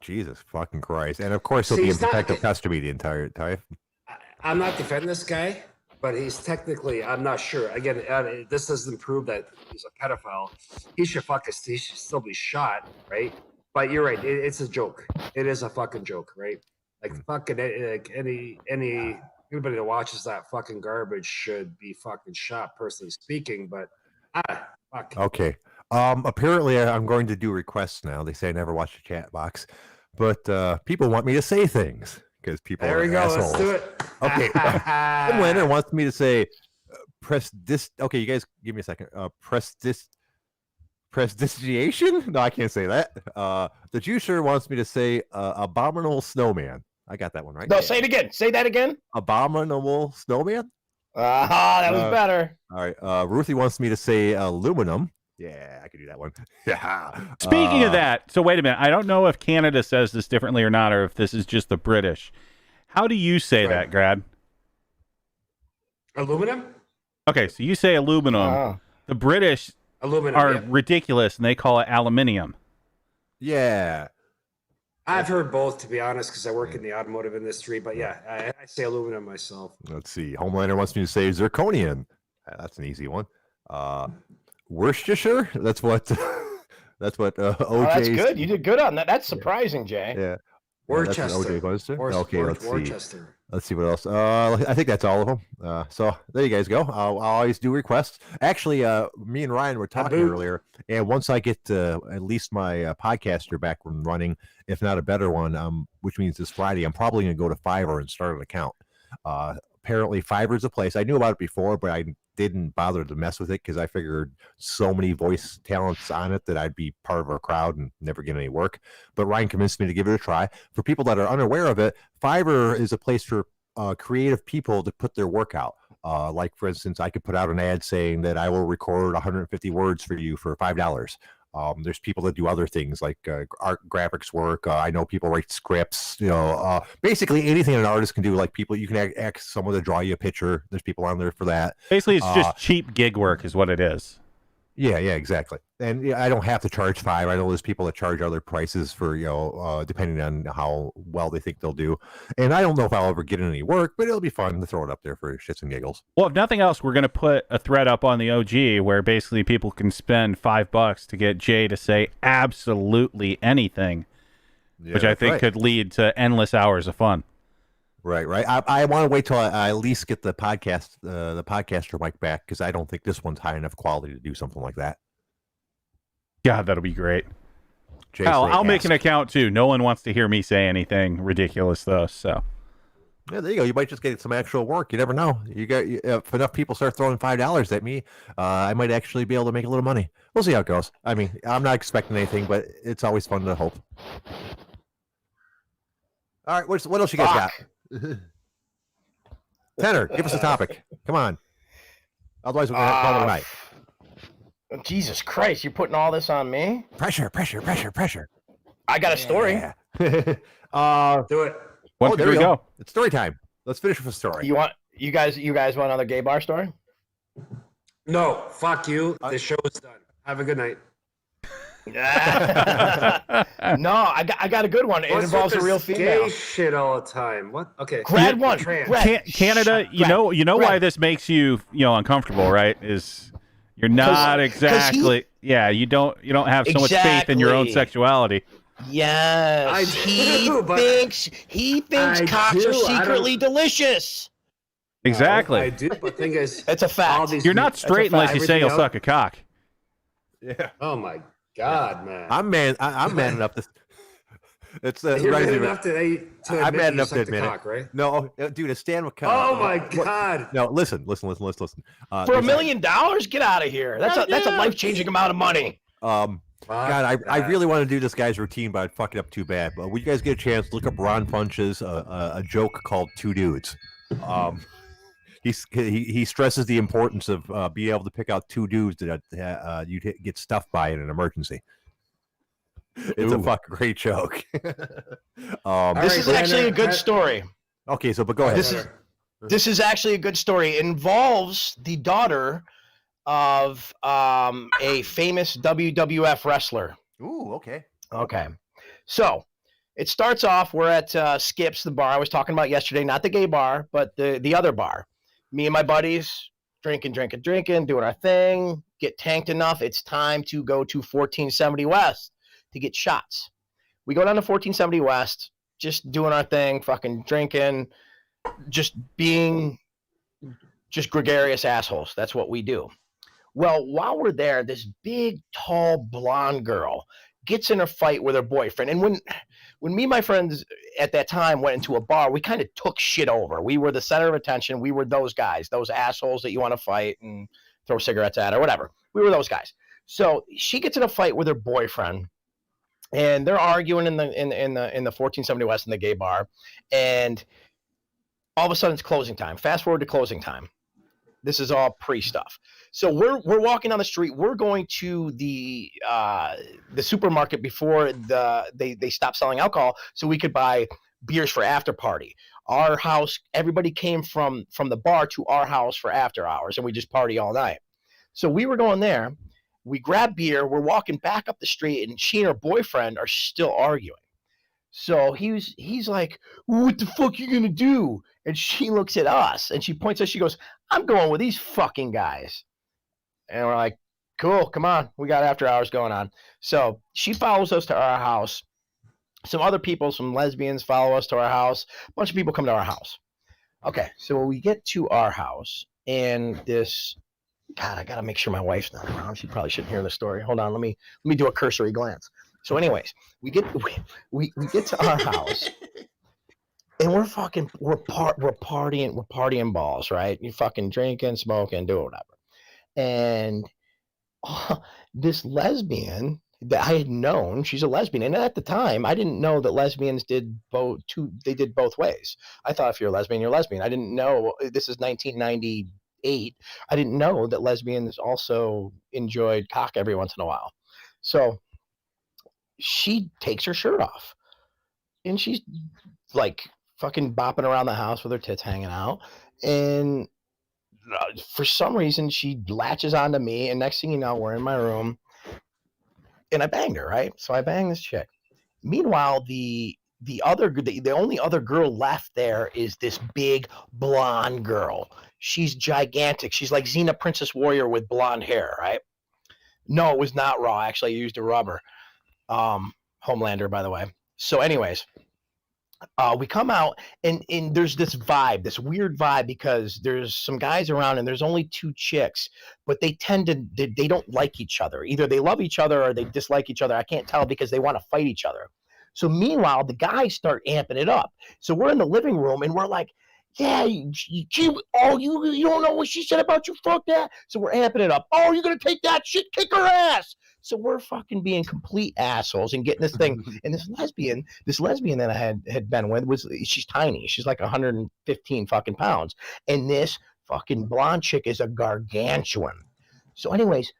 Jesus fucking Christ. And of course he'll be in protective custody the entire time. I'm not defending this guy, but he's technically, I'm not sure. Again, this doesn't prove that he's a pedophile. He should still be shot, right? But you're right. It's a joke. It is a fucking joke, right? Like fucking like anybody that watches that fucking garbage should be fucking shot, personally speaking. But fuck. Okay. Apparently I'm going to do requests now. They say I never watch the chat box, but people want me to say things because people there are we go. assholes. Let's do it. Okay. Homelander wants me to say press this. Okay, you guys give me a second. Prestigiation? No, I can't say that. The juicer wants me to say abominable snowman. I got that one right. No, say it again. Say that again. Abominable snowman. That was better. All right. Ruthie wants me to say aluminum. Yeah, I could do that one. Yeah. Speaking of that, so wait a minute. I don't know if Canada says this differently or not, or if this is just the British. How do you say that, Grad? Aluminum? Okay, so you say aluminum. The British are ridiculous, and they call it aluminium. Yeah. I've heard both, to be honest, because I work in the automotive industry. But yeah, I say aluminum myself. Let's see. Homelander wants me to say zirconian. That's an easy one. Worcestershire. That's what That's what Oh, OJ. that's good. You did good on that. That's surprising, Jay. Yeah. Worcester. That's what OJ goes to. Okay, let's see. Worcester. Let's see what else. I think that's all of them. So there you guys go. I'll always do requests. Actually, me and Ryan were talking earlier, and once I get at least my podcaster back running, if not a better one, which means this Friday, I'm probably going to go to Fiverr and start an account. Apparently, Fiverr is a place. I knew about it before, but I didn't bother to mess with it because I figured so many voice talents on it that I'd be part of a crowd and never get any work. But Ryan convinced me to give it a try. For people that are unaware of it, Fiverr is a place for creative people to put their work out. Like, for instance, I could put out an ad saying that I will record 150 words for you for $5. There's people that do other things like art, graphics work. I know people write scripts, basically anything an artist can do. Like people, you can ask someone to draw you a picture. There's people on there for that. Basically, it's just cheap gig work is what it is. Yeah, exactly. And I don't have to charge $5. I know there's people that charge other prices for, depending on how well they think they'll do. And I don't know if I'll ever get any work, but it'll be fun to throw it up there for shits and giggles. Well, if nothing else, we're going to put a thread up on the OG where basically people can spend $5 to get Jay to say absolutely anything, which I think could lead to endless hours of fun. Right. I want to wait till I at least get the podcaster mic back because I don't think this one's high enough quality to do something like that. God, that'll be great. Hell, I'll make an account too. No one wants to hear me say anything ridiculous though. So yeah, there you go. You might just get some actual work. You never know. If enough people start throwing $5 at me, I might actually be able to make a little money. We'll see how it goes. I mean, I'm not expecting anything, but it's always fun to hope. All right, what else you guys got? Tenor, give us a topic. Come on. Otherwise, we're going to call it a night. Jesus Christ, you're putting all this on me? Pressure. I got a story. Yeah. Do it. There we go. It's story time. Let's finish with a story. You guys want another gay bar story? No, fuck you. The show is done. Have a good night. No, I got a good one. It involves a real female. Gay shit all the time. What? Okay. Grad one. Canada, you know why this makes you uncomfortable, right? Is you're not exactly you don't have so much faith in your own sexuality. Yes, he thinks cocks are secretly delicious. Exactly. I do, but the thing is, it's a fact. You're not straight unless you say you'll suck a cock. Yeah. Oh my God, man. I'm man enough to. It's You're man enough to admit I'm man enough to admit admit cock, right? No, dude, a stand with cock. Oh my God. No, listen. For $1 million, get out of here. That's a life-changing amount of money. God, I really want to do this guy's routine, but I'd fuck it up too bad. But when you guys get a chance, look up Ron Funch's a joke called Two Dudes. He stresses the importance of being able to pick out two dudes that you'd get stuffed by in an emergency. It's a fucking great joke. This is actually a good story. Okay, but go ahead. This is actually a good story. It involves the daughter of a famous WWF wrestler. Ooh, okay. Okay. So it starts off, we're at Skip's, the bar I was talking about yesterday, not the gay bar, but the other bar. Me and my buddies drinking, doing our thing, get tanked enough. It's time to go to 1470 West to get shots. We go down to 1470 West, just doing our thing, fucking drinking, just being just gregarious assholes. That's what we do. Well, while we're there, this big, tall, blonde girl gets in a fight with her boyfriend. And when me and my friends at that time went into a bar, we kind of took shit over. We were the center of attention. We were those guys, those assholes that you want to fight and throw cigarettes at or whatever. We were those guys. So she gets in a fight with her boyfriend, and they're arguing in the 1470 West in the gay bar, and all of a sudden it's closing time. Fast forward to closing time. This is all pre-stuff. So we're walking down the street. We're going to the supermarket before they stop selling alcohol, so we could buy beers for after party. Our house, everybody came from the bar to our house for after hours, and we just party all night. So we were going there. We grab beer. We're walking back up the street, and she and her boyfriend are still arguing. So he's like, "What the fuck you gonna do?" And she looks at us, and she points at us. She goes, "I'm going with these fucking guys." And we're like, Cool. Come on. We got after hours going on. So she follows us to our house. Some other people, some lesbians follow us to our house. A bunch of people come to our house. Okay. So we get to our house and this, God, I got to make sure my wife's not around. She probably shouldn't hear the story. Hold on. Let me do a cursory glance. So anyways, we get to our house. And we're partying balls, right? You fucking drinking, smoking, doing whatever. And this lesbian that I had known, she's a lesbian. And at the time, I didn't know that lesbians did both ways. I thought if you're a lesbian, you're a lesbian. I didn't know, this is 1998. I didn't know that lesbians also enjoyed cock every once in a while. So she takes her shirt off and she's like fucking bopping around the house with her tits hanging out. And for some reason, she latches onto me. And next thing you know, we're in my room and I banged her, right? So I banged this chick. Meanwhile, the only other girl left there is this big blonde girl. She's gigantic. She's like Xena Princess Warrior with blonde hair, right? No, it was not raw. Actually, I used a rubber. Homelander, by the way. So anyways, we come out and there's this vibe, this weird vibe, because there's some guys around and there's only two chicks, but they don't like each other. Either they love each other or they dislike each other. I can't tell because they want to fight each other. So meanwhile, the guys start amping it up. So we're in the living room and we're like, yeah, you don't know what she said about you, fuck that. So we're amping it up. Oh, you're going to take that shit, kick her ass. So we're fucking being complete assholes and getting this thing. And this lesbian that I had been with she's tiny. She's like 115 fucking pounds. And this fucking blonde chick is a gargantuan. So anyways,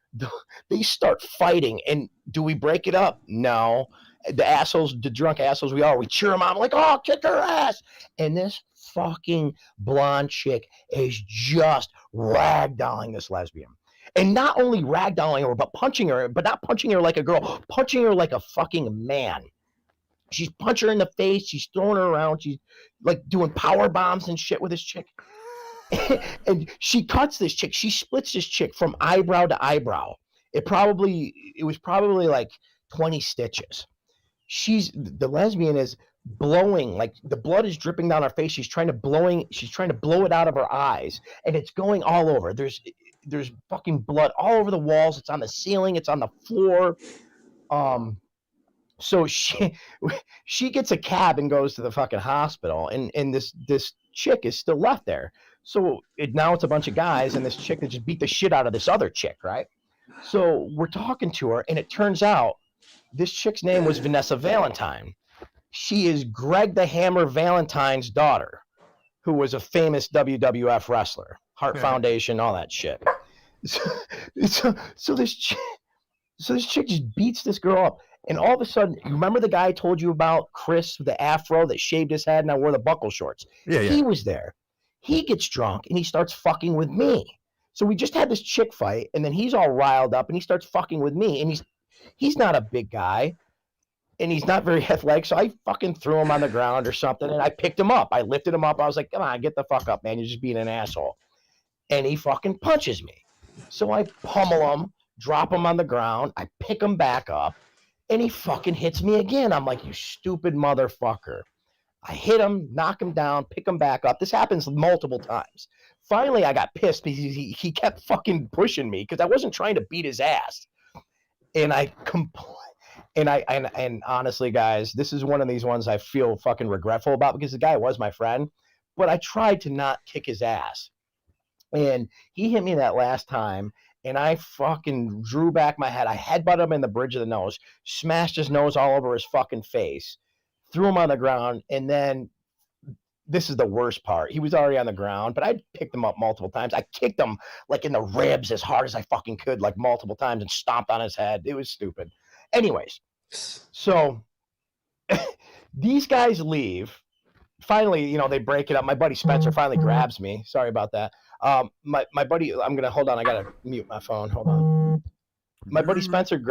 they start fighting. And do we break it up? No. The drunk assholes we cheer them on. I'm like, oh, kick her ass. And this fucking blonde chick is just ragdolling this lesbian. And not only ragdolling her, but punching her, but not punching her like a girl, punching her like a fucking man. She's punching her in the face. She's throwing her around. She's like doing power bombs and shit with this chick. And she cuts this chick. She splits this chick from eyebrow to eyebrow. It was probably like 20 stitches. The lesbian is blowing, like the blood is dripping down her face. She's trying to blow it out of her eyes, and it's going all over. There's fucking blood all over the walls. It's on the ceiling. It's on the floor. So she gets a cab and goes to the fucking hospital, and this chick is still left there. So now it's a bunch of guys and this chick that just beat the shit out of this other chick, right? So we're talking to her, and it turns out this chick's name was Vanessa Valentine. She is Greg the Hammer Valentine's daughter, who was a famous WWF wrestler, Heart Foundation, all that shit. So this chick just beats this girl up. And all of a sudden, you remember the guy I told you about, Chris, with the afro that shaved his head and I wore the buckle shorts? Yeah. He was there. He gets drunk and he starts fucking with me. So we just had this chick fight, and then he's all riled up and he starts fucking with me. And he's not a big guy. And he's not very athletic, so I fucking threw him on the ground or something, and I picked him up. I lifted him up. I was like, come on, get the fuck up, man. You're just being an asshole. And he fucking punches me. So I pummel him, drop him on the ground. I pick him back up, and he fucking hits me again. I'm like, you stupid motherfucker. I hit him, knock him down, pick him back up. This happens multiple times. Finally, I got pissed because he kept fucking pushing me because I wasn't trying to beat his ass. And I And honestly, guys, this is one of these ones I feel fucking regretful about because the guy was my friend, but I tried to not kick his ass. And he hit me that last time, and I fucking drew back my head. I headbutted him in the bridge of the nose, smashed his nose all over his fucking face, threw him on the ground, and then this is the worst part. He was already on the ground, but I picked him up multiple times. I kicked him like in the ribs as hard as I fucking could, like multiple times, and stomped on his head. It was stupid. Anyways, so these guys leave. Finally, they break it up. My buddy Spencer finally grabs me. Sorry about that. My buddy, hold on. I gotta mute my phone. Hold on. My buddy Spencer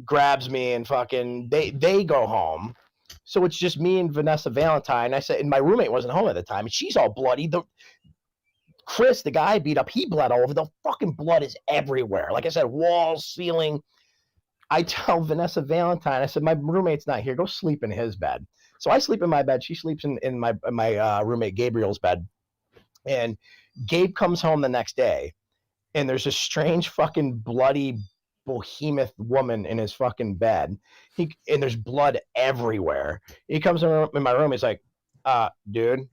grabs me and fucking they go home. So it's just me and Vanessa Valentine. I said, and my roommate wasn't home at the time, and she's all bloody. Chris, the guy I beat up, he bled all over. The fucking blood is everywhere. Like I said, walls, ceiling. I tell Vanessa Valentine, I said, my roommate's not here. Go sleep in his bed. So I sleep in my bed. She sleeps in my roommate Gabriel's bed. And Gabe comes home the next day, and there's a strange fucking bloody behemoth woman in his fucking bed. And there's blood everywhere. He comes in my room. He's like, dude,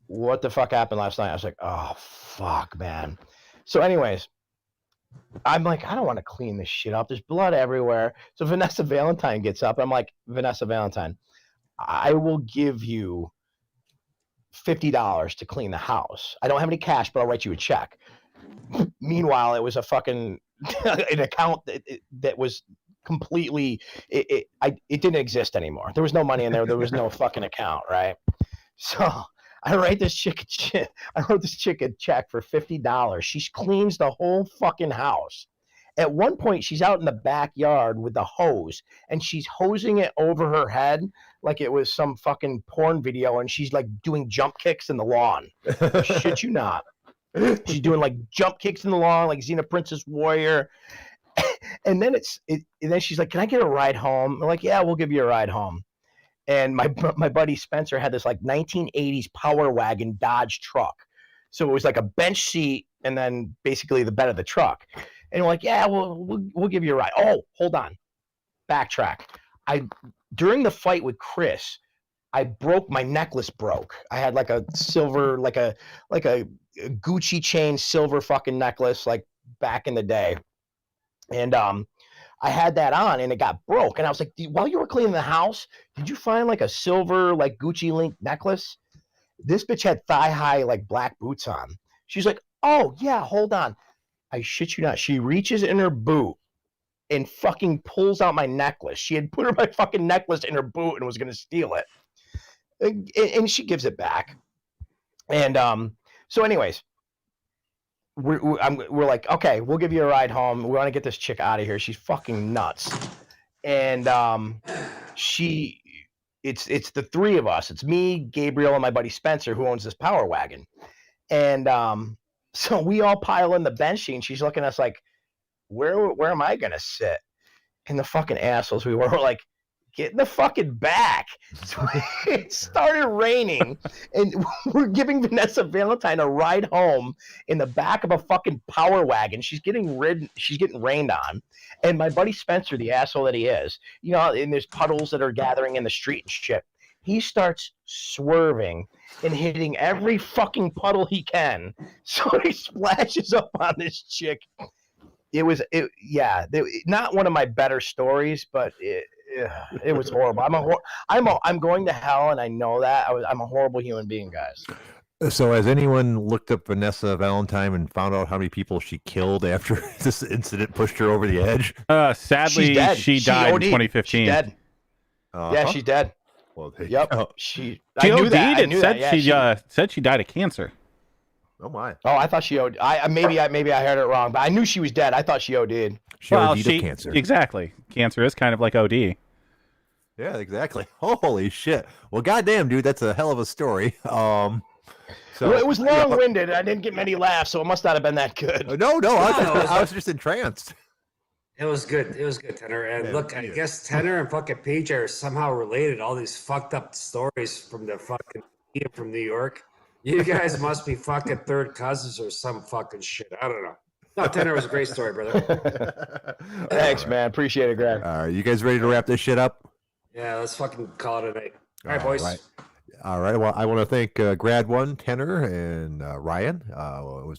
what the fuck happened last night? I was like, oh, fuck, man. So anyways, I'm like, I don't want to clean this shit up. There's blood everywhere. So Vanessa Valentine gets up. I'm like, Vanessa Valentine, I will give you $50 to clean the house. I don't have any cash, but I'll write you a check. Meanwhile, it was a fucking an account that was completely it didn't exist anymore. There was no money in there. There was no fucking account, right? So I wrote this chick a check for $50. She cleans the whole fucking house. At one point, she's out in the backyard with the hose, and she's hosing it over her head like it was some fucking porn video, and she's like doing jump kicks in the lawn. Shit you not. She's doing like jump kicks in the lawn, like Xena Princess Warrior. And then and then she's like, "Can I get a ride home?" I'm like, "Yeah, we'll give you a ride home." And my buddy Spencer had this like 1980s Power Wagon Dodge truck, so it was like a bench seat and then basically the bed of the truck. And we're like, "Yeah, we'll give you a ride." Oh, hold on, backtrack. During the fight with Chris, my necklace broke. I had like a silver, like a Gucci chain silver fucking necklace, like back in the day. And I had that on and it got broke. And I was like, while you were cleaning the house, did you find like a silver, like Gucci link necklace? This bitch had thigh high, like black boots on. She's like, "Oh yeah, hold on." I shit you not. She reaches in her boot and fucking pulls out my necklace. She had put my fucking necklace in her boot and was going to steal it. And she gives it back. And so anyways, we're like, "Okay, we'll give you a ride home. We want to get this chick out of here. She's fucking nuts." And it's the three of us. It's me, Gabriel, and my buddy Spencer, who owns this Power Wagon. And so we all pile in the bench seat, and she's looking at us like, where am I gonna sit? And the fucking assholes we were like, "Get in the fucking back." So it started raining, and we're giving Vanessa Valentine a ride home in the back of a fucking Power Wagon. She's getting rained on. And my buddy Spencer, the asshole that he is, and there's puddles that are gathering in the street and shit. He starts swerving and hitting every fucking puddle he can. So he splashes up on this chick. Not one of my better stories, but it was horrible. I'm going to hell, and I know that. I'm a horrible human being, guys. So has anyone looked up Vanessa Valentine and found out how many people she killed after this incident pushed her over the edge? Sadly, she died in 2015. She's dead. Yeah, she's dead. Well, yep. She I knew OD'd that. I and knew said that. Yeah, she said she died of cancer. Oh my! Oh, I thought she OD'd. Maybe I heard it wrong, but I knew she was dead. I thought she OD'd. She OD'd of cancer. Exactly. Cancer is kind of like OD. Yeah, exactly. Holy shit! Well, goddamn, dude, that's a hell of a story. So well, it was long-winded. I didn't get many laughs, so it must not have been that good. No, I was just entranced. It was good. It was good, Tenor. And look, I guess Tenor and fucking PJ are somehow related. All these fucked up stories from the fucking from New York. You guys must be fucking third cousins or some fucking shit. I don't know. No, Tenor was a great story, brother. Thanks, man. Appreciate it, Greg. All right, you guys ready to wrap this shit up? Yeah, let's fucking call it a night. All right, boys. All right. Well, I want to thank Grad One, Tenor, and Ryan.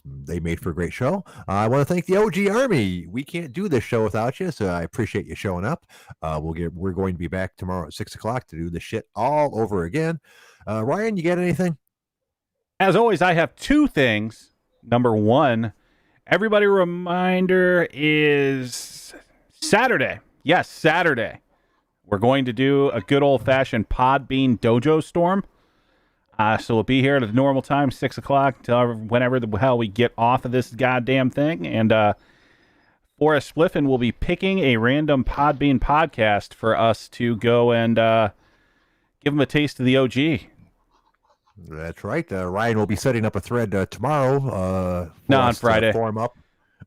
They made for a great show. I want to thank the OG Army. We can't do this show without you, so I appreciate you showing up. We're going to be back tomorrow at 6:00 to do the shit all over again. Ryan, you got anything? As always, I have two things. Number one, everybody reminder is Saturday. Yes, Saturday. We're going to do a good old-fashioned Podbean Dojo Storm. So we'll be here at a normal time, 6:00, till whenever the hell we get off of this goddamn thing. And for a spliffin, we'll be picking a random Podbean podcast for us to go and give them a taste of the OG. That's right. Ryan will be setting up a thread tomorrow. No, on Friday. Form up.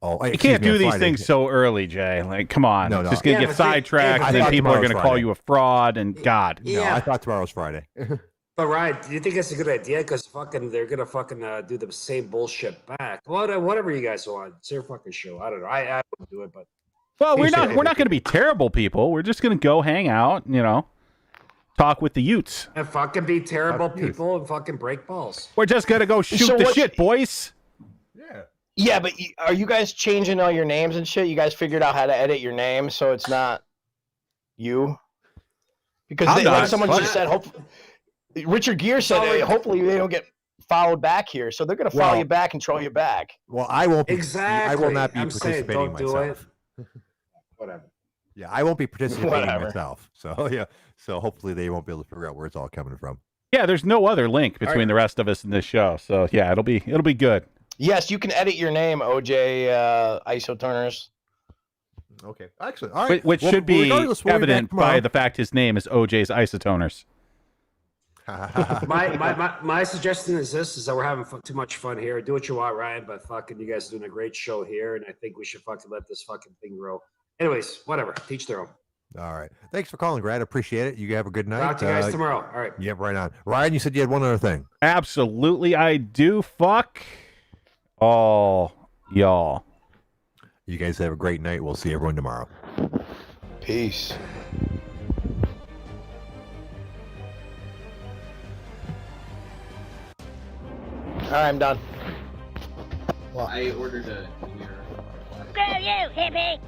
Oh, You can't do these things so early, Jay. Like, come on. No, no. Just going to get sidetracked, and then people are going to call you a fraud, and God. No, I thought tomorrow's Friday. But Ryan, do you think that's a good idea? Because they're gonna do the same bullshit back. Whatever you guys want, it's your fucking show. I don't know. I wouldn't do it, but well, we're not going to be terrible people. We're just going to go hang out, talk with the Utes. and fucking be terrible people and fucking break balls. We're just going to go shoot the shit, boys. Yeah. Yeah, but are you guys changing all your names and shit? You guys figured out how to edit your name so it's not you? Because like someone just said, hopefully, Richard Gere said, hopefully they don't get followed back here. So they're going to follow you back and troll you back. Well, I won't be. Exactly. I will not be I'm saying, participating don't do myself. it. Whatever. Yeah, I won't be participating Whatever. myself. So yeah, so hopefully they won't be able to figure out where it's all coming from. Yeah, there's no other link between the rest of us in this show. So yeah, it'll be good. Yes, you can edit your name, OJ Isoturners. Okay, excellent. All right, Which should be evident by the fact his name is OJ's Isotoners. My suggestion is that we're having too much fun here. Do what you want, Ryan, but fucking you guys are doing a great show here, and I think we should fucking let this fucking thing grow. Anyways, whatever. Teach their own. All right. Thanks for calling, Grad. Appreciate it. You have a good night. Talk to you guys tomorrow. All right. Yep, right on. Ryan, you said you had one other thing. Absolutely, I do. Fuck all y'all. You guys have a great night. We'll see everyone tomorrow. Peace. All right, I'm done. I ordered a beer. Screw you, hippie!